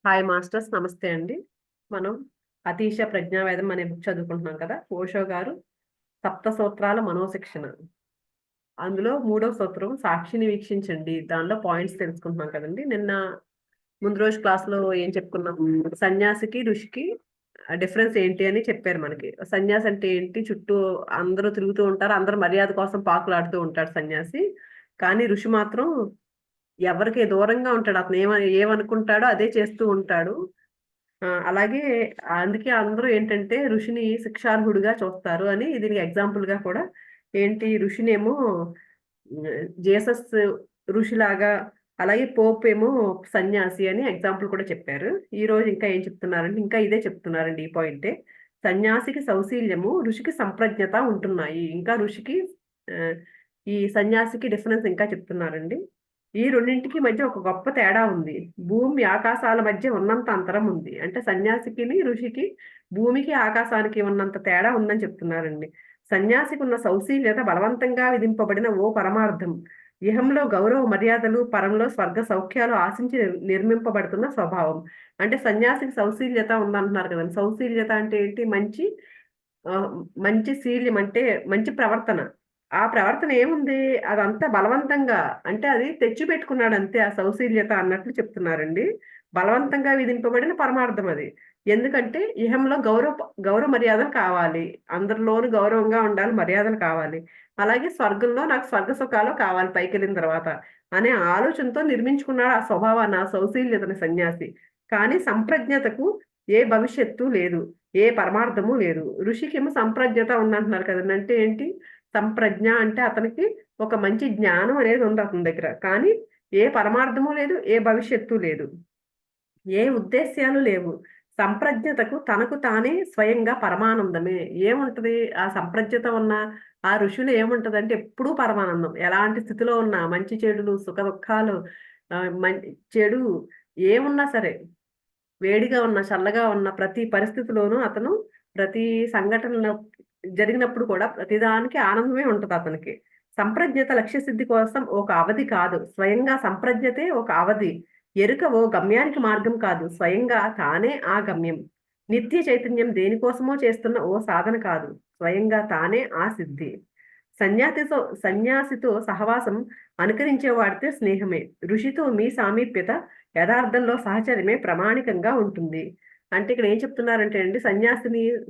Hi masters, నమస్తే అండి. మనం అతీశ ప్రజ్ఞావేదం అనే బుక్ చదువుకుంటున్నాం కదా. ఓషో గారు సప్త సూత్రాల మనోశిక్షణ, అందులో మూడో సూత్రం సాక్షిని వీక్షించండి. దానిలో పాయింట్స్ తెలుసుకుంటున్నాం కదండి. నిన్న ముందు రోజు క్లాస్లో ఏం చెప్పుకున్నాం? సన్యాసికి ఋషికి డిఫరెన్స్ ఏంటి అని చెప్పారు మనకి. సన్యాసి అంటే ఏంటి? చుట్టూ అందరూ తిరుగుతూ ఉంటారు, అందరూ మర్యాద కోసం పాకులాడుతూ ఉంటాడు సన్యాసి. కానీ ఋషి మాత్రం ఎవరికి దూరంగా ఉంటాడు. అతను ఏమనుకుంటాడో అదే చేస్తూ ఉంటాడు. అలాగే అందుకే అందరూ ఏంటంటే ఋషిని శిక్షార్హుడిగా చూస్తారు అని దీనికి ఎగ్జాంపుల్ గా కూడా ఏంటి ఋషినేమో జీసస్ ఋషిలాగా, అలాగే పోప్ ఏమో సన్యాసి అని ఎగ్జాంపుల్ కూడా చెప్పారు. ఈ రోజు ఇంకా ఏం చెప్తున్నారంటే ఇంకా ఇదే చెప్తున్నారండి. ఈ పాయింటే సన్యాసికి సౌశీల్యము, ఋషికి సంప్రజ్ఞత ఉంటున్నాయి. ఇంకా ఋషికి ఆ, ఈ సన్యాసికి డిఫరెన్స్ ఇంకా చెప్తున్నారండి. ఈ రెండింటికి మధ్య ఒక గొప్ప తేడా ఉంది. భూమి ఆకాశాల మధ్య ఉన్నంత అంతరం ఉంది. అంటే సన్యాసికిని ఋషికి భూమికి ఆకాశానికి ఉన్నంత తేడా ఉందని చెప్తున్నారండి. సన్యాసికి ఉన్న సౌశీల్యత బలవంతంగా విధింపబడిన ఓ పరమార్థం. ఇహంలో గౌరవ మర్యాదలు, పరంలో స్వర్గ సౌఖ్యాలు ఆశించి నిర్మింపబడుతున్న స్వభావం. అంటే సన్యాసికి సౌశీల్యత ఉందంటున్నారు కదండి. సౌశీల్యత అంటే ఏంటి? మంచి శీల్యం అంటే మంచి ప్రవర్తన. ఆ ప్రవర్తన ఏముంది? అదంతా బలవంతంగా, అంటే అది తెచ్చిపెట్టుకున్నాడు అంతే. ఆ సౌశీల్యత అన్నట్లు చెప్తున్నారండి. బలవంతంగా విధింపబడిన పరమార్థం అది. ఎందుకంటే ఇహంలో గౌరవ మర్యాదలు కావాలి. అందరిలోను గౌరవంగా ఉండాలి, మర్యాదలు కావాలి. అలాగే స్వర్గంలో నాకు స్వర్గ సుఖాలు కావాలి పైకెళ్ళిన తర్వాత అనే ఆలోచనతో నిర్మించుకున్నాడు ఆ స్వభావాన్ని, ఆ సౌశీల్యతని సన్యాసి. కానీ సంప్రజ్ఞతకు ఏ భవిష్యత్తు లేదు, ఏ పరమార్థము లేదు. ఋషికేమో సంప్రజ్ఞత ఉందంటున్నారు కదండి. అంటే ఏంటి? సంప్రజ్ఞ అంటే అతనికి ఒక మంచి జ్ఞానం అనేది ఉంది అతని దగ్గర. కానీ ఏ పరమార్థము లేదు, ఏ భవిష్యత్తు లేదు, ఏ ఉద్దేశ్యాలు లేవు. సంప్రజ్ఞతకు తనకు తానే స్వయంగా పరమానందమే. ఏముంటది ఆ సంప్రజ్ఞత ఉన్న ఆ ఋషులు? ఏముంటదంటే ఎప్పుడూ పరమానందం. ఎలాంటి స్థితిలో ఉన్నా, మంచి చెడులు, సుఖ దుఃఖాలు, చెడు ఏమున్నా సరే, వేడిగా ఉన్న, చల్లగా ఉన్న ప్రతి పరిస్థితిలోనూ అతను ప్రతి సంఘటనలో జరిగినప్పుడు కూడా ప్రతిదానికి ఆనందమే ఉంటది అతనికి. సంప్రజ్ఞత లక్ష్య సిద్ధి కోసం ఒక అవధి కాదు, స్వయంగా సంప్రజ్ఞతే ఒక అవధి. ఎరుక ఓ గమ్యానికి మార్గం కాదు, స్వయంగా తానే ఆ గమ్యం. నిత్య చైతన్యం దేనికోసమో చేస్తున్న ఓ సాధన కాదు, స్వయంగా తానే ఆ సిద్ధి. సన్యాసితో సహవాసం అనుకరించేవాడితే స్నేహమే. ఋషితో మీ సామీప్యత యథార్థంలో సహచర్యమే ప్రామాణికంగా ఉంటుంది. అంటే ఇక్కడ ఏం చెప్తున్నారంటే అండి,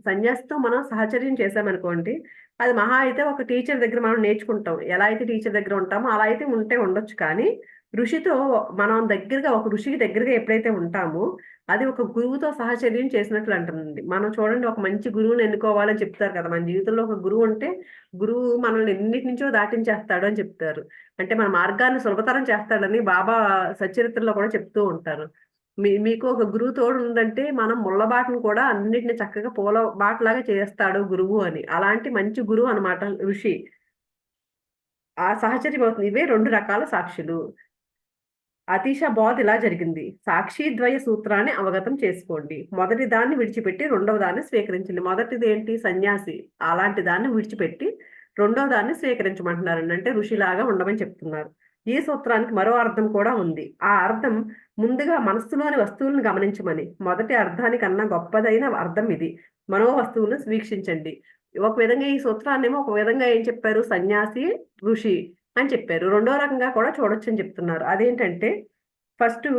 సన్యాసితో మనం సహచర్యం చేశామనుకోండి, అది మహా అయితే ఒక టీచర్ దగ్గర మనం నేర్చుకుంటాం. ఎలా అయితే టీచర్ దగ్గర ఉంటామో అలా అయితే ఉండొచ్చు. కానీ ఋషితో మనం దగ్గరగా, ఒక ఋషికి దగ్గరగా ఎప్పుడైతే ఉంటామో అది ఒక గురువుతో సహచర్యం చేసినట్లు అంటుందండి. మనం చూడండి, ఒక మంచి గురువుని ఎన్నుకోవాలని చెప్తారు కదా. మన జీవితంలో ఒక గురువు ఉంటే గురువు మనల్ని ఎన్నిటి నుంచో దాటించేస్తాడు అని చెప్తారు. అంటే మన మార్గాన్ని సులభతరం చేస్తాడని బాబా సచ్చరిత్రలో కూడా చెప్తూ ఉంటారు. మీకు ఒక గురువు తోడు ఉందంటే మనం ముళ్ళబాటను కూడా అన్నిటిని చక్కగా పూల బాటలాగా చేస్తాడు గురువు అని. అలాంటి మంచి గురువు అన్నమాట ఋషి. ఆ సహచర్యం అవుతుంది. ఇవే 2 రకాల సాక్షులు. అతీష బోధ ఇలా జరిగింది. సాక్షిద్వయ సూత్రాన్ని అవగతం చేసుకోండి. మొదటి దాన్ని విడిచిపెట్టి రెండవ దాన్ని స్వీకరించండి. మొదటిది ఏంటి? సన్యాసి. అలాంటి దాన్ని విడిచిపెట్టి రెండవ దాన్ని స్వీకరించమంటున్నారండి. అంటే ఋషిలాగా ఉండమని చెప్తున్నారు. ఈ సూత్రానికి మరో అర్థం కూడా ఉంది. ఆ అర్థం ముందుగా మనస్సులోని వస్తువులను గమనించమని. మొదటి అర్థానికన్నా గొప్పదైన అర్థం ఇది. మనోవస్తువులను వీక్షించండి. ఒక విధంగా ఈ సూత్రాన్నేమో ఒక విధంగా ఏం చెప్పారు? సన్యాసి, ఋషి అని చెప్పారు. రెండో రకంగా కూడా చూడొచ్చని చెప్తున్నారు. అదేంటంటే ఫస్టు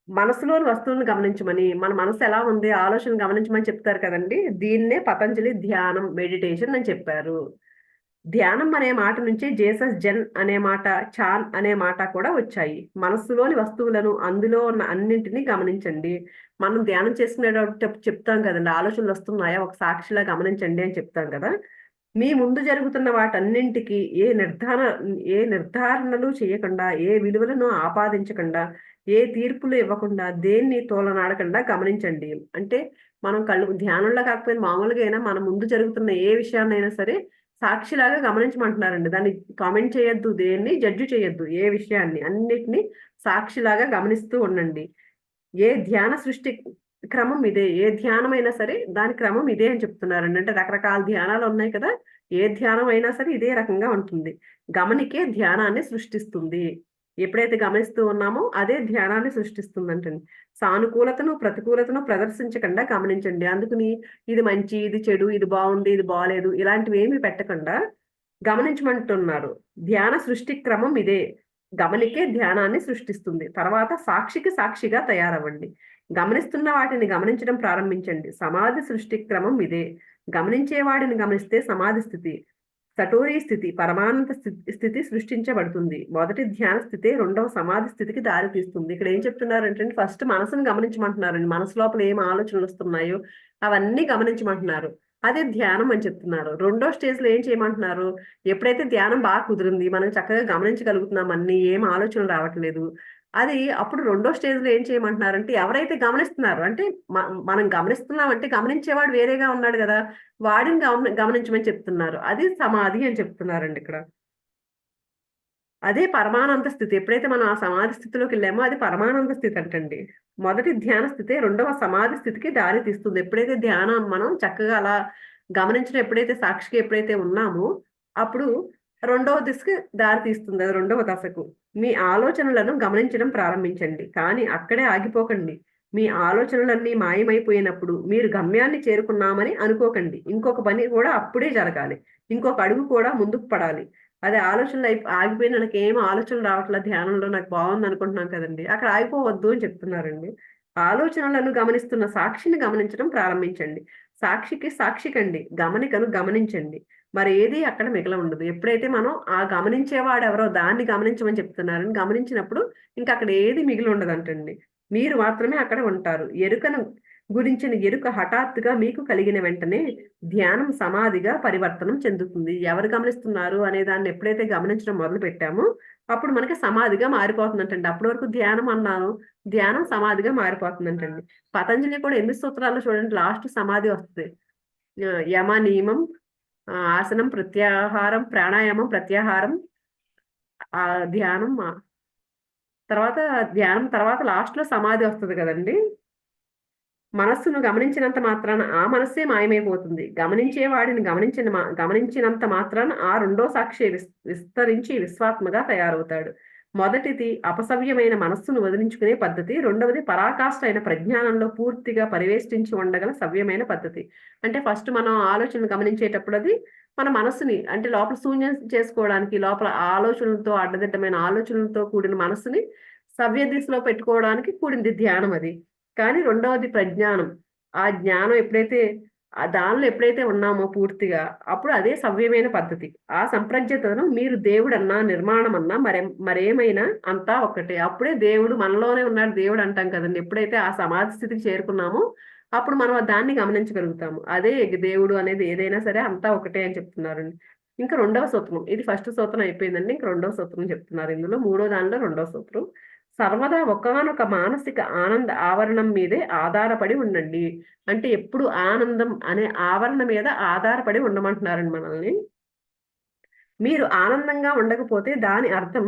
మనసులోని వస్తువులను గమనించమని, మన మనసు ఎలా ఉంది, ఆలోచనలు గమనించమని చెప్తారు కదండీ! దీన్నే పతంజలి ధ్యానం, మెడిటేషన్ అని చెప్పారు. ధ్యానం అనే మాట నుంచి జీసస్ జెన్ అనే మాట, చాన్ అనే మాట కూడా వచ్చాయి. మనస్సులోని వస్తువులను, అందులో ఉన్న అన్నింటిని గమనించండి. మనం ధ్యానం చేసుకునేటప్పుడు చెప్తాం కదండీ! ఆలోచనలొస్తున్నాయా? ఒక సాక్షిలా గమనించండి అని చెప్తాం కదా! మీ ముందు జరుగుతున్న వాటన్నింటికి ఏ నిర్ధారణలు చేయకుండా, ఏ విలువలను ఆపాదించకుండా, ఏ తీర్పులు ఇవ్వకుండా, దేన్ని తోలనాడకుండా గమనించండి. అంటే మనం ధ్యానంలో కాకపోయినా మామూలుగా అయినా మన ముందు జరుగుతున్న ఏ విషయాన్నైనా సరే సాక్షిలాగా గమనించమంటున్నారండి. దాన్ని కామెంట్ చేయొద్దు, దేన్ని జడ్జ్ చేయొద్దు. ఏ విషయాన్ని అన్నిటిని సాక్షిలాగా గమనిస్తూ ఉండండి. ఏ ధ్యాన సృష్టి క్రమం ఇదే. ఏ ధ్యానమైనా సరే దాని క్రమం ఇదే అని చెప్తున్నారండి. అంటే రకరకాల ధ్యానాలున్నాయి కదా! ఏ ధ్యానం అయినా సరే ఇదే రకంగా ఉంటుంది. గమనికే ధ్యానాన్ని సృష్టిస్తుంది. ఎప్పుడైతే గమనిస్తూ ఉన్నామో అదే ధ్యానాన్ని సృష్టిస్తుందంటండి. సానుకూలతను ప్రతికూలతను ప్రదర్శించకుండా గమనించండి. అందుకని ఇది మంచి, ఇది చెడు, ఇది బాగుంది, ఇది బాలేదు, ఇలాంటివి ఏమి పెట్టకుండా గమనించమంటున్నారు. ధ్యాన సృష్టి క్రమం ఇదే. గమనికే ధ్యానాన్ని సృష్టిస్తుంది. తర్వాత సాక్షికి సాక్షిగా తయారవ్వండి. గమనిస్తున్న వాటిని గమనించడం ప్రారంభించండి. సమాధి సృష్టి క్రమం ఇదే. గమనించే వాడిని గమనిస్తే సమాధి స్థితి, సటోరీ స్థితి, పరమానంద స్థితి సృష్టించబడుతుంది. మొదటి ధ్యాన స్థితి రెండవ సమాధి స్థితికి దారి తీస్తుంది. ఇక్కడ ఏం చెప్తున్నారంటే ఫస్ట్ మనసును గమనించమంటున్నారండి. మనసు లోపల ఏం ఆలోచనలు వస్తున్నాయో అవన్నీ గమనించమంటున్నారు. అదే ధ్యానం అని చెప్తున్నారు. రెండో స్టేజ్ లో ఏం చేయమంటున్నారు? ఎప్పుడైతే ధ్యానం బాగా కుదిరింది, మనం చక్కగా గమనించగలుగుతున్నాం, అన్ని ఏం ఆలోచనలు రావట్లేదు, అది అప్పుడు రెండో స్టేజ్ లో ఏం చేయమంటున్నారంటే ఎవరైతే గమనిస్తున్నారో, అంటే మనం గమనిస్తున్నాం అంటే గమనించేవాడు వేరేగా ఉన్నాడు కదా, వాడిని గమనించమని చెప్తున్నారు. అది సమాధి అని చెప్తున్నారండి ఇక్కడ. అదే పరమానంద స్థితి. ఎప్పుడైతే మనం ఆ సమాధి స్థితిలోకి వెళ్ళామో అది పరమానంద స్థితి అంటండి. మొదటి ధ్యాన స్థితి రెండవ సమాధి స్థితికి దారి తీస్తుంది. ఎప్పుడైతే ధ్యానం మనం చక్కగా అలా గమనించడం, ఎప్పుడైతే సాక్షిగా ఎప్పుడైతే ఉన్నామో అప్పుడు రెండవ దిశకి దారి తీస్తుంది. అది రెండవ దశకు. మీ ఆలోచనలను గమనించడం ప్రారంభించండి. కానీ అక్కడే ఆగిపోకండి. మీ ఆలోచనలన్నీ మాయమైపోయినప్పుడు మీరు గమ్యాన్ని చేరుకున్నామని అనుకోకండి. ఇంకొక పని కూడా అప్పుడే జరగాలి. ఇంకొక అడుగు కూడా ముందుకు పడాలి. అదే ఆలోచనలు ఆగిపోయి నాకేం ఆలోచనలు రావట్లేదు ధ్యానంలో, నాకు బాగుంది అనుకుంటున్నాం కదండి, అక్కడ ఆగిపోవద్దు అని చెప్తున్నారండి. ఆలోచనలను గమనిస్తున్న సాక్షిని గమనించడం ప్రారంభించండి. సాక్షికి సాక్షి కండి, గమనికను గమనించండి. మరి ఏది అక్కడ మిగల ఉండదు. ఎప్పుడైతే మనం ఆ గమనించేవాడు ఎవరో దాన్ని గమనించమని చెప్తున్నారని గమనించినప్పుడు ఇంకా అక్కడ ఏది మిగిలి ఉండదంటండి. మీరు మాత్రమే అక్కడ ఉంటారు. ఎరుకను గురించిన ఎరుక హఠాత్తుగా మీకు కలిగిన వెంటనే ధ్యానం సమాధిగా పరివర్తనం చెందుతుంది. ఎవరు గమనిస్తున్నారు అనే దాన్ని ఎప్పుడైతే గమనించడం మొదలు పెట్టామో అప్పుడు మనకి సమాధిగా మారిపోతుందంటండి. అప్పటి వరకు ధ్యానం అన్నాను, ధ్యానం సమాధిగా మారిపోతుందంటండి. పతంజలి కూడా 8 సూత్రాల్లో చూడండి లాస్ట్ సమాధి వస్తుంది. యమ నియమం, ఆసనం, ప్రత్యాహారం, ప్రాణాయామం, ప్రత్యాహారం, ధ్యానం, తర్వాత ధ్యానం తర్వాత లాస్ట్ లో సమాధి వస్తుంది కదండి. మనస్సును గమనించినంత మాత్రాన ఆ మనస్సే మాయమైపోతుంది. గమనించేవాడిని గమనించినంత మాత్రాన ఆ రెండో సాక్షి విస్తరించి విశ్వాత్మగా తయారవుతాడు. మొదటిది అపసవ్యమైన మనస్సును వదిలించుకునే పద్ధతి. రెండవది పరాకాష్ఠ అయిన ప్రజ్ఞానంలో పూర్తిగా పరివేష్టించి ఉండగల సవ్యమైన పద్ధతి. అంటే ఫస్ట్ మనం ఆలోచనలు గమనించేటప్పుడు అది మన మనస్సుని అంటే లోపల శూన్యం చేసుకోవడానికి, లోపల ఆలోచనలతో అడ్డదిడ్డమైన ఆలోచనలతో కూడిన మనస్సుని సవ్య దిశలో పెట్టుకోవడానికి కూడింది ధ్యానం అది. కానీ రెండవది ప్రజ్ఞానం. ఆ జ్ఞానం ఎప్పుడైతే దానిలో ఎప్పుడైతే ఉన్నామో పూర్తిగా అప్పుడు అదే సవ్యమైన పద్ధతి. ఆ సంప్రజ్ఞతను మీరు దేవుడన్నా, నిర్మాణమన్నా మరేమైనా అంతా ఒక్కటే. అప్పుడే దేవుడు మనలోనే ఉన్నాడు దేవుడు అంటాం కదండి. ఎప్పుడైతే ఆ సమాధి స్థితికి చేరుకున్నామో అప్పుడు మనం దాన్ని గమనించగలుగుతాము. అదే దేవుడు అనేది ఏదైనా సరే అంతా ఒకటే అని చెప్తున్నారండి. ఇంకా రెండవ సూత్రం. ఇది ఫస్ట్ సూత్రం అయిపోయిందండి. ఇంక రెండవ సూత్రం చెప్తున్నారు ఇందులో. మూడో దానిలో రెండవ సూత్రం. సర్వదా ఒకానొక మానసిక ఆనంద ఆవరణం మీదే ఆధారపడి ఉండండి. అంటే ఎప్పుడు ఆనందం అనే ఆవరణ మీద ఆధారపడి ఉండమంటున్నారండి మనల్ని. మీరు ఆనందంగా ఉండకపోతే దాని అర్థం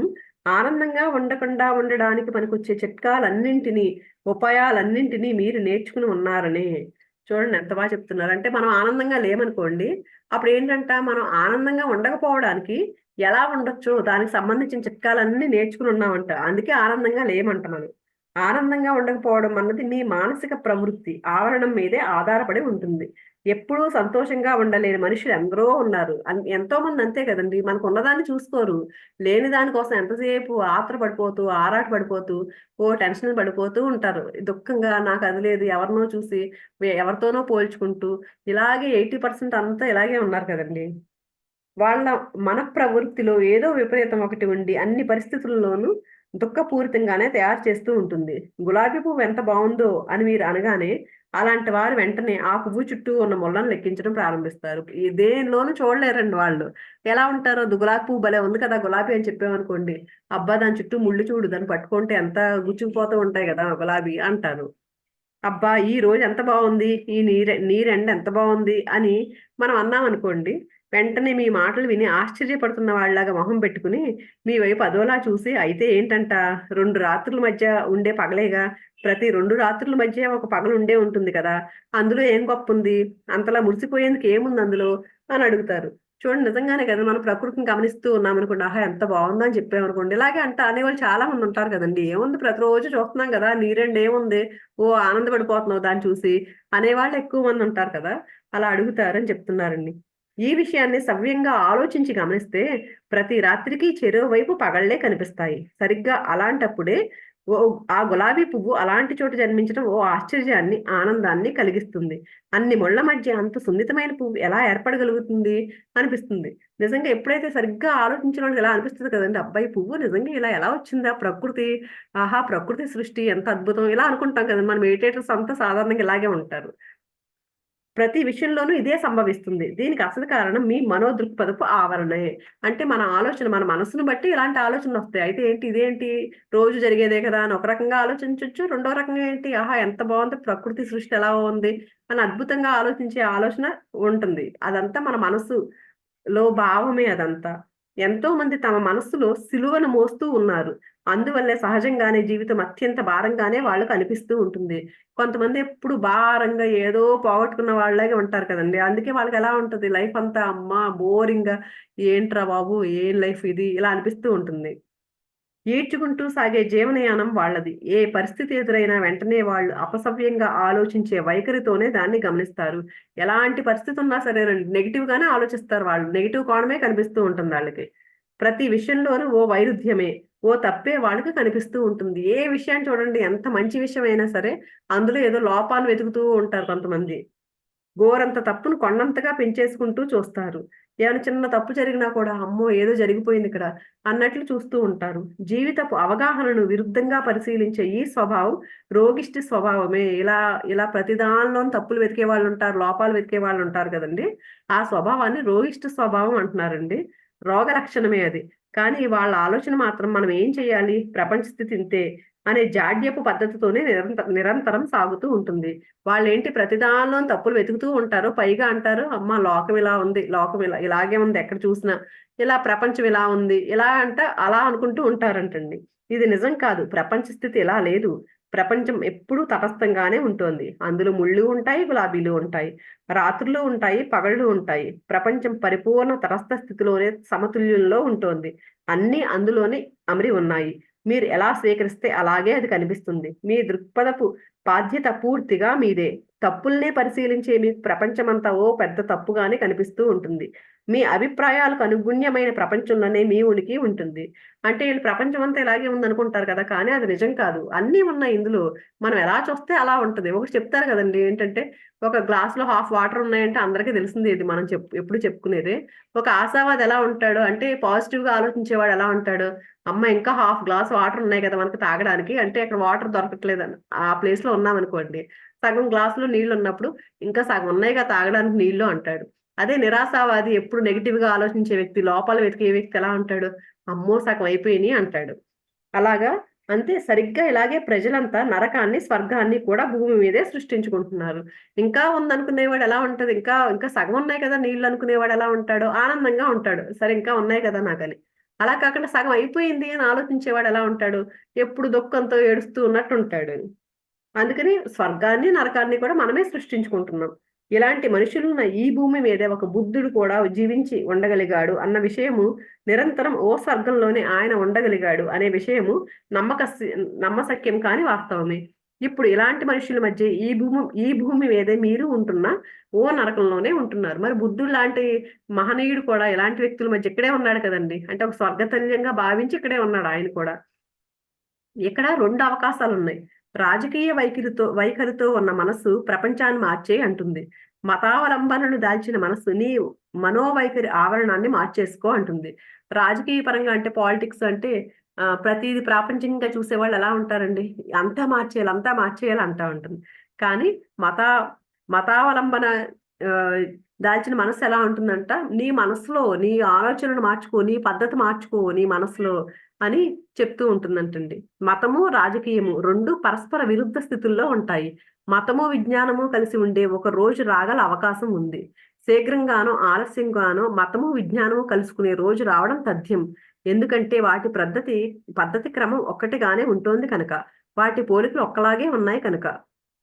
ఆనందంగా ఉండకుండా ఉండడానికి పనికొచ్చే చిట్కాలన్నింటినీ, ఉపాయాలన్నింటినీ మీరు నేర్చుకుని ఉన్నారని. చూడండి ఎంత బాగా చెప్తున్నారు. అంటే మనం ఆనందంగా లేమనుకోండి, అప్పుడు ఏంటంట మనం ఆనందంగా ఉండకపోవడానికి ఎలా ఉండొచ్చో దానికి సంబంధించిన చిట్కాలన్నీ నేర్చుకుని ఉన్నామంట. అందుకే ఆనందంగా లేమంట మనం. ఆనందంగా ఉండకపోవడం అన్నది మీ మానసిక ప్రవృత్తి ఆవరణం మీదే ఆధారపడి ఉంటుంది. ఎప్పుడూ సంతోషంగా ఉండలేని మనుషులు ఎందరో ఉన్నారు. ఎంతో మంది అంతే కదండీ. మనకున్నదాన్ని చూసుకోరు. లేని దాని కోసం ఎంతసేపు ఆత్ర పడిపోతూ, ఆరాట పడిపోతూ, టెన్షన్‌లు పడిపోతూ ఉంటారు. దుఃఖంగా నాకు అది లేదు, ఎవరినో చూసి ఎవరితోనో పోల్చుకుంటూ ఇలాగే 80% అంతా ఇలాగే ఉన్నారు కదండీ. వాళ్ళ మనఃప్రవృత్తిలో ఏదో విపరీతం ఒకటి ఉండి అన్ని పరిస్థితుల్లోనూ దుఃఖపూరితంగానే తయారు చేస్తూ ఉంటుంది. గులాబీ పువ్వు ఎంత బావుందో అని మీరు అనగానే, అలాంటి వారు వెంటనే ఆ పువ్వు చుట్టూ ఉన్న ముళ్ళను లెక్కించడం ప్రారంభిస్తారు. దేనిలోనూ చూడలేరండి వాళ్ళు. ఎలా ఉంటారో గులాబీ పువ్వు భలే ఉంది కదా! గులాబీ అని చెప్పామనుకోండి, అబ్బా! దాని చుట్టూ ముళ్ళు చూడు, దాన్ని పట్టుకుంటే ఎంత గుచ్చుకుపోతూ ఉంటాయి గదా! గులాబీ అంటారు. అబ్బా! ఈ రోజు ఎంత బావుంది. ఈ నీరెండ ఎంత బావుంది అని మనం అన్నామనుకోండి, వెంటనే మీ మాటలు విని ఆశ్చర్యపడుతున్న వాళ్ళలాగా మొహం పెట్టుకుని, మీ వైపు అదోలా చూసి అయితే ఏంటంట 2 రాత్రుల మధ్య ఉండే పగలేగా, ప్రతి 2 రాత్రుల మధ్య ఒక పగలు ఉండే ఉంటుంది కదా! అందులో ఏం గొప్పుంది? అంతలా మురిసిపోయేందుకు ఏముంది అందులో అని అడుగుతారు. చూడండి నిజంగానే కదా! మనం ప్రకృతిని గమనిస్తూ ఉన్నామనుకోండి, ఆహా! ఎంత బావుందని చెప్పామనుకోండి, ఇలాగే అనేవాళ్ళు చాలా మంది ఉంటారు కదండీ! ఏముంది ప్రతిరోజు చూస్తున్నాం కదా! నీరెండు ఏముంది? ఓ ఆనందపడిపోతున్నావు దాన్ని చూసి అనేవాళ్ళు ఎక్కువ మంది ఉంటారు కదా! అలా అడుగుతారని చెప్తున్నారండి. ఈ విషయాన్ని సవ్యంగా ఆలోచించి గమనిస్తే ప్రతి రాత్రికి చెరో వైపు పగళ్ళే కనిపిస్తాయి. సరిగ్గా అలాంటప్పుడే ఓ ఆ గులాబీ పువ్వు అలాంటి చోట జన్మించడం ఓ ఆశ్చర్యాన్ని, ఆనందాన్ని కలిగిస్తుంది. అన్ని ముళ్ళ మధ్య అంత సున్నితమైన పువ్వు ఎలా ఏర్పడగలుగుతుంది అనిపిస్తుంది. నిజంగా ఎప్పుడైతే సరిగ్గా ఆలోచించినోళ్ళకి ఇలా అనిపిస్తది కదండీ! అబ్బా! ఈ పువ్వు నిజంగా ఇలా ఎలా వచ్చిందా ప్రకృతి? ఆహా! ప్రకృతి సృష్టి ఎంత అద్భుతం! ఇలా అనుకుంటాం కదండీ! మన మెడిటేటర్స్ అంతా సాధారణంగా ఇలాగే ఉంటారు. ప్రతి విషయంలోనూ ఇదే సంభవిస్తుంది. దీనికి అసలు కారణం మీ మనోదృక్పథపు ఆవరణే. అంటే మన ఆలోచన, మన మనసును బట్టి ఇలాంటి ఆలోచనలొస్తాయి. అయితే ఏంటి ఇదేంటి రోజు జరిగేదే కదా! అని ఒక రకంగా ఆలోచించొచ్చు. రెండో రకంగా ఏంటి ఆహా! ఎంత బావుంది ప్రకృతి సృష్టి ఎలా ఉంది అని అద్భుతంగా ఆలోచించే ఆలోచన ఉంటుంది. అదంతా మన మనసులో భావమే అదంతా. ఎంతోమంది తమ మనస్సులో సిలువను మోస్తూ ఉన్నారు. అందువల్లే సహజంగానే జీవితం అత్యంత భారంగానే వాళ్ళకి అనిపిస్తూ ఉంటుంది. కొంతమంది ఎప్పుడు భారంగా ఏదో పోగొట్టుకున్న వాళ్ళలాగే ఉంటారు కదండీ! అందుకే వాళ్ళకెలా ఉంటది లైఫ్ అంతా అమ్మా! బోరింగ్‌గా ఏంట్రా బాబు! ఏం లైఫ్ ఇది ఇలా అనిపిస్తూ ఉంటుంది. ఈడ్చుకుంటూ సాగే జీవనయానం వాళ్ళది. ఏ పరిస్థితి ఎదురైనా వెంటనే వాళ్ళు అపసవ్యంగా ఆలోచించే వైఖరితోనే దాన్ని గమనిస్తారు. ఎలాంటి పరిస్థితి ఉన్నా సరేనండి నెగెటివ్‌గానే ఆలోచిస్తారు వాళ్ళు. నెగెటివ్ కోణమే కనిపిస్తూ ఉంటుంది ఆళ్ళకి. ప్రతి విషయంలోనూ ఓ వైరుధ్యమే, ఓ తప్పే వాళ్ళకి కనిపిస్తూ ఉంటుంది. ఏ విషయాన్ని చూడండి ఎంత మంచి విషయమైనా సరే అందులో ఏదో లోపాలు వెతుకుతూ ఉంటారు కొంతమంది. గోరంత తప్పును కొండంతగా పెంచేసుకుంటూ చూస్తారు. ఏమైనా చిన్న తప్పు జరిగినా కూడా, అమ్మో! ఏదో జరిగిపోయిందిక్కడ అన్నట్లు చూస్తూ ఉంటారు. జీవితపు అవగాహనను విరుద్ధంగా పరిశీలించే ఈ స్వభావం రోగిష్టి స్వభావమే. ఇలా ప్రతి దానిలోను తప్పులు వెతికే వాళ్ళుంటారు, లోపాలు వెతికే వాళ్ళుంటారు గదండీ! ఆ స్వభావాన్ని రోగిష్టి స్వభావం అంటున్నారండి. రోగ లక్షణమే అది. కానీ వాళ్ళ ఆలోచన మాత్రం మనం ఏం చేయాలి? ప్రపంచ స్థితి ఇంతే అనే జాడ్యపు పద్ధతితోనే నిరంతరం సాగుతూ ఉంటుంది. వాళ్ళేంటి ప్రతి దానిలోను తప్పులు వెతుకుతూ ఉంటారు. పైగా అంటారు, అమ్మ లోకం ఇలా ఉంది. లోకం ఇలాగే ఉంది ఎక్కడ చూసినా. ఇలా ప్రపంచం ఇలా ఉంది. ఇలా అలా అనుకుంటూ ఉంటారంటండి. ఇది నిజం కాదు. ప్రపంచ స్థితి ఇలా లేదు. ప్రపంచం ఎప్పుడూ తటస్థంగానే ఉంటోంది. అందులో ముళ్ళు ఉంటాయి, గులాబీలు ఉంటాయి. రాత్రులు ఉంటాయి, పగళ్ళు ఉంటాయి. ప్రపంచం పరిపూర్ణ తటస్థ స్థితిలోనే సమతుల్యంలో ఉంటోంది. అన్నీ అందులోనే అమరి ఉన్నాయి. మీరు ఎలా స్వీకరిస్తే అలాగే అది కనిపిస్తుంది. మీ దృక్పథపు బాధ్యత పూర్తిగా మీదే. తప్పుల్నే పరిశీలించే మీకు ప్రపంచమంతా ఓ పెద్ద తప్పుగానే కనిపిస్తూ ఉంటుంది. మీ అభిప్రాయాలకు అనుగుణ్యమైన ప్రపంచంలోనే మీ ఉనికి ఉంటుంది. అంటే ఈళ్ళు ప్రపంచమంతా ఇలాగే ఉందనుకుంటారు కదా! కానీ అది నిజం కాదు. అన్నీ ఉన్నాయి ఇందులో. మనం ఎలా చూస్తే అలా ఉంటది. ఒకటి చెప్తారు కదండీ! ఏంటంటే, ఒక గ్లాస్‌లో హాఫ్ వాటర్ ఉన్నాయంటే అందరికీ తెలిసిందే ఇది మనం ఎప్పుడు చెప్పుకునేదే. ఒక ఆశావాది ఎలా ఉంటాడు అంటే పాజిటివ్‌గా ఆలోచించేవాడు ఎలా ఉంటాడు? అమ్మ ఇంకా హాఫ్ గ్లాస్ వాటర్ ఉన్నాయి కదా! మనకు తాగడానికి. అంటే అక్కడ వాటర్ దొరకట్లేదని ఆ ప్లేస్‌లో ఉన్నామనుకోండి. సగం గ్లాస్‌లో నీళ్లున్నప్పుడు, ఇంకా సగం ఉన్నాయిగా తాగడానికి నీళ్లు అంటాడు. అదే నిరాశావాది ఎప్పుడు నెగెటివ్‌గా ఆలోచించే వ్యక్తి, లోపాలు వెతికే వ్యక్తి ఎలా ఉంటాడు? అమ్మో! సగం అయిపోయినియి అంటాడు. అలాగా అంతే సరిగ్గా ఇలాగే ప్రజలంతా నరకాన్ని, స్వర్గాన్ని కూడా భూమి మీదే సృష్టించుకుంటున్నారు. ఇంకా ఉందనుకునేవాడు ఎలా ఉంటది? ఇంకా ఇంకా సగం ఉన్నాయి కదా నీళ్లు అనుకునేవాడు ఎలా ఉంటాడు? ఆనందంగా ఉంటాడు. సరే ఇంకా ఉన్నాయి కదా నాకని. అలా కాకుండా సగం అయిపోయింది అని ఆలోచించేవాడు ఎలా ఉంటాడు? ఎప్పుడు దుఃఖంతో ఏడుస్తూ ఉన్నట్టుంటాడు. అందుకని స్వర్గాన్ని, నరకాన్ని కూడా మనమే సృష్టించుకుంటున్నాం. ఇలాంటి మనుషులున్న ఈ భూమి మీదే ఒక బుద్ధుడు కూడా జీవించి ఉండగలిగాడు అన్న విషయము నిరంతరం ఓ స్వర్గంలోనే ఆయన ఉండగలిగాడు అనే విషయము నమ్మకస్ నమ్మశక్యం కాని వాస్తవమే. ఇప్పుడు ఇలాంటి మనుషుల మధ్య ఈ భూమి మీదే మీరు ఉంటున్న ఓ నరకంలోనే ఉంటున్నారు. మరి బుద్ధుడులాంటి మహనీయుడు కూడా ఇలాంటి వ్యక్తుల మధ్య ఇక్కడే ఉన్నాడు కదండీ! అంటే ఒక స్వర్గతుల్యంగా భావించి ఇక్కడే ఉన్నాడు ఆయన కూడా. ఇక్కడ 2 అవకాశాలున్నాయి. రాజకీయ వైఖరితో ఉన్న మనస్సు ప్రపంచాన్ని మార్చేయి అంటుంది. మతావలంబనను దాల్చిన మనస్సు నీ మనోవైఖరి ఆవరణాన్ని మార్చేసుకో అంటుంది. రాజకీయ పరంగా అంటే పాలిటిక్స్ అంటే ప్రతీది ప్రాపంచికంగా చూసేవాళ్ళు ఎలా ఉంటారండి? అంతా మార్చేయాలి అంటా ఉంటుంది. కానీ మత మతావలంబన ఆహ్, దాల్చిన మనస్సు ఎలా ఉంటుందంట, నీ మనసులో నీ ఆలోచనను మార్చుకో, నీ పద్ధతి మార్చుకో నీ మనసులో అని చెప్తూ ఉంటుందంటండి. మతము, రాజకీయము 2 పరస్పర విరుద్ధ స్థితుల్లో ఉంటాయి. మతము, విజ్ఞానము కలిసి ఉండే ఒక రోజు రాగల అవకాశం ఉంది. శీఘ్రంగానో, ఆలస్యంగానో మతము, విజ్ఞానము కలుసుకునే రోజు రావడం తథ్యం. ఎందుకంటే వాటి పద్ధతి క్రమం ఒక్కటిగానే ఉంటోంది కనుక. వాటి పోలికలు ఒక్కలాగే ఉన్నాయి కనుక.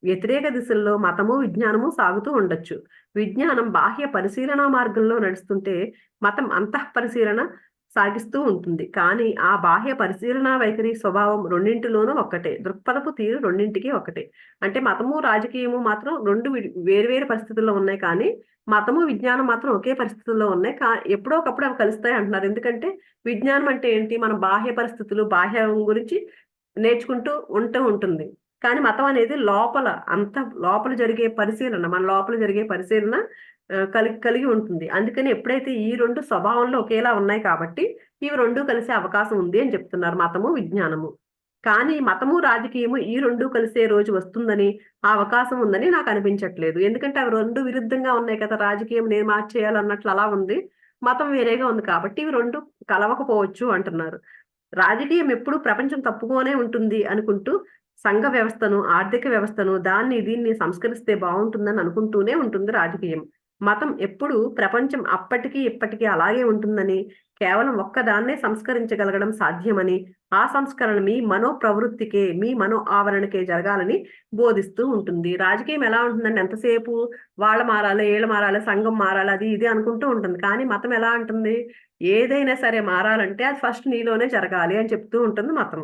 వ్యతిరేక దిశల్లో మతము విజ్ఞానము సాగుతూ ఉండొచ్చు. విజ్ఞానం బాహ్య పరిశీలన మార్గంలో నడుస్తుంటే మతం అంతః పరిశీలన సాగిస్తూ ఉంటుంది. కానీ ఆ బాహ్య పరిశీలన వైఖరి స్వభావం రెండింటిలోనూ ఒక్కటే. దృక్పథపు తీరు రెండింటికి ఒకటే. అంటే మతము రాజకీయము మాత్రం రెండు వేరు వేరు పరిస్థితుల్లో ఉన్నాయి. కానీ మతము విజ్ఞానం మాత్రం ఒకే పరిస్థితుల్లో ఉన్నాయి. ఎప్పుడో ఒకప్పుడు అవి కలుస్తాయి అంటున్నారు. ఎందుకంటే విజ్ఞానం అంటే ఏంటి, మన బాహ్య పరిస్థితులు బాహ్యం గురించి నేర్చుకుంటూ ఉంటుంది. కానీ మతం అనేది లోపల లోపల జరిగే పరిశీలన, మన లోపల జరిగే పరిశీలన కలిగి ఉంటుంది. అందుకని ఎప్పుడైతే ఈ రెండు స్వభావంలో ఒకేలా ఉన్నాయి కాబట్టి ఇవి రెండు కలిసే అవకాశం ఉంది అని చెప్తున్నారు మతము విజ్ఞానము. కానీ మతము రాజకీయము ఈ రెండు కలిసే రోజు వస్తుందని, ఆ అవకాశం ఉందని నాకు అనిపించట్లేదు. ఎందుకంటే అవి రెండు విరుద్ధంగా ఉన్నాయి కదా. రాజకీయం నేను మార్చేయాలన్నట్లు అలా ఉంది, మతం వేరేగా ఉంది కాబట్టి ఇవి రెండు కలవకపోవచ్చు అంటున్నారు. రాజకీయం ఎప్పుడు ప్రపంచం తప్పుకోనే ఉంటుంది అనుకుంటూ సంఘ వ్యవస్థను, ఆర్థిక వ్యవస్థను దాన్ని దీన్ని సంస్కరిస్తే బాగుంటుందని అనుకుంటూనే ఉంటుంది రాజకీయం. మతం ఎప్పుడు ప్రపంచం అప్పటికి ఇప్పటికీ అలాగే ఉంటుందని, కేవలం ఒక్కదాన్నే సంస్కరించగలగడం సాధ్యమని, ఆ సంస్కరణ మీ మనో ప్రవృత్తికే, మీ మనో ఆవరణకే జరగాలని బోధిస్తూ ఉంటుంది. రాజకీయం ఎలా ఉంటుందండి, ఎంతసేపు వాళ్ళ మారాలి, వీళ్ళ మారాలి, సంఘం మారాలి, అది ఇది అనుకుంటూ ఉంటుంది. కానీ మతం ఎలా అంటుంది, ఏదైనా సరే మారాలంటే అది ఫస్ట్ నీలోనే జరగాలి అని చెప్తూ ఉంటుంది మతం.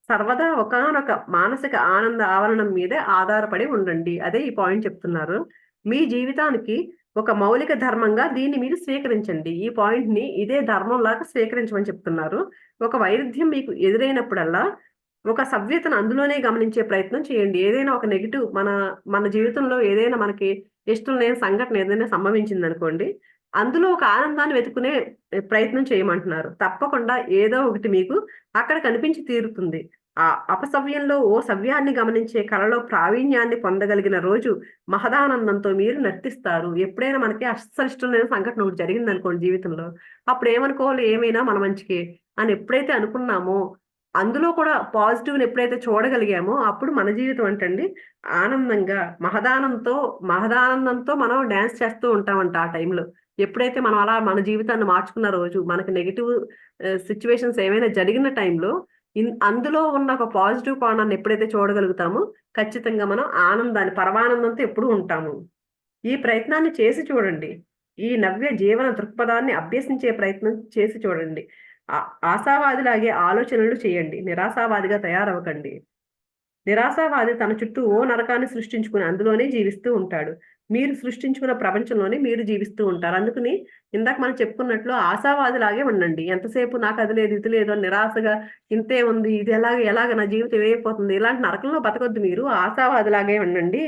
సర్వదా ఒకానొక మానసిక ఆనంద ఆవరణం మీదే ఆధారపడి ఉండండి. అదే ఈ పాయింట్ చెప్తున్నారు. మీ జీవితానికి ఒక మౌలిక ధర్మంగా దీన్ని మీరు స్వీకరించండి. ఈ పాయింట్‌ని ఇదే ధర్మంలాగా స్వీకరించమని చెప్తున్నారు. ఒక వైరుధ్యం మీకు ఎదురైనప్పుడల్లా ఒక సవ్యతను అందులోనే గమనించే ప్రయత్నం చేయండి. ఏదైనా ఒక నెగెటివ్ మన జీవితంలో ఏదైనా మనకి ఇష్టం లేని సంఘటన ఏదైనా సంభవించిందనుకోండి, అందులో ఒక ఆనందాన్ని వెతుకునే ప్రయత్నం చేయమంటున్నారు. తప్పకుండా ఏదో ఒకటి మీకు అక్కడ కనిపించి తీరుతుంది. ఆ అపసవ్యంలో ఓ సవ్యాన్ని గమనించే కళలో ప్రావీణ్యాన్ని పొందగలిగిన రోజు మహదానందంతో మీరు నర్తిస్తారు. ఎప్పుడైనా మనకి అస్సలు ఇష్టం లేని సంఘటన ఒకటి జరిగిందనుకోండి జీవితంలో, అప్పుడు ఏమనుకోవాలి, ఏమైనా మన మంచికే అని ఎప్పుడైతే అనుకున్నామో, అందులో కూడా పాజిటివ్‌ని ఎప్పుడైతే చూడగలిగామో, అప్పుడు మన జీవితం అంటండి ఆనందంగా మహదానందంతో మనం డాన్స్ చేస్తూ ఉంటామంట ఆ టైంలో. ఎప్పుడైతే మనం అలా మన జీవితాన్ని మార్చుకున్న రోజు, మనకి నెగెటివ్ సిట్యుయేషన్స్ ఏమైనా జరిగిన టైంలో అందులో ఉన్న ఒక పాజిటివ్ కోణాన్ని ఎప్పుడైతే చూడగలుగుతామో, ఖచ్చితంగా మనం పరమానందంతో ఎప్పుడూ ఉంటాము. ఈ ప్రయత్నాన్ని చేసి చూడండి. ఈ నవ్య జీవన దృక్పథాన్ని అభ్యసించే ప్రయత్నం చేసి చూడండి. ఆ ఆశావాదిలాగే ఆలోచనలు చేయండి. నిరాశావాదిగా తయారవ్వకండి. నిరాశావాది తన చుట్టూ ఓ నరకాన్ని సృష్టించుకుని అందులోనే జీవిస్తూ ఉంటాడు. మీరు సృష్టించుకున్న ప్రపంచంలోనే మీరు జీవిస్తూ ఉంటారు. అందుకని ఇందాక మనం చెప్పుకున్నట్లు ఆశావాదిలాగే ఉండండి. ఎంతసేపు నాకు అది లేదు, ఇది లేదు అని నిరాశగా ఇంతే ఉంది, ఇది ఎలాగ నా జీవితం ఏమైపోతుంది, ఇలాంటి నరకంలో బతకొద్దు మీరు. ఆశావాదిలాగే ఉండండి.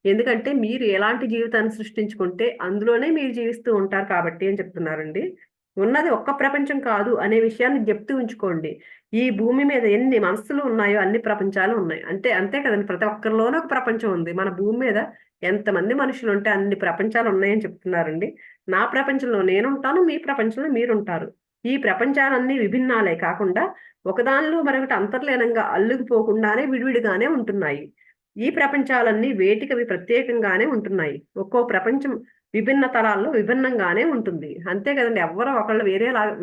ఎందుకంటే మీరు ఎలాంటి జీవితాన్ని సృష్టించుకుంటే అందులోనే మీరు జీవిస్తూ ఉంటారు కాబట్టి అని చెప్తున్నారండి. ఉన్నది ఒక్క ప్రపంచం కాదు అనే విషయాన్ని చెప్తూ ఉంచుకోండి. ఈ భూమి మీద ఎన్ని మనస్సులు ఉన్నాయో అన్ని ప్రపంచాలు ఉన్నాయి. అంతే కదండీ! ప్రతి ఒక్కరిలోనూ ఒక ప్రపంచం ఉంది. మన భూమి మీద ఎంతమంది మనుషులుంటే అన్ని ప్రపంచాలు ఉన్నాయని చెప్తున్నారండి. నా ప్రపంచంలో నేనుంటాను. మీ ప్రపంచంలో మీరుంటారు. ఈ ప్రపంచాలన్నీ విభిన్నాలే కాకుండా ఒకదానిలో మరొకటి అంతర్లీనంగా అల్లుకుపోకుండానే విడివిడిగానే ఉంటున్నాయి. ఈ ప్రపంచాలన్నీ వేటికవి ప్రత్యేకంగానే ఉంటున్నాయి. ఒక్కో ప్రపంచం విభిన్న తరాల్లో విభిన్నంగానే ఉంటుంది. అంతే కదండీ! ఎవ్వరు ఒకళ్ళు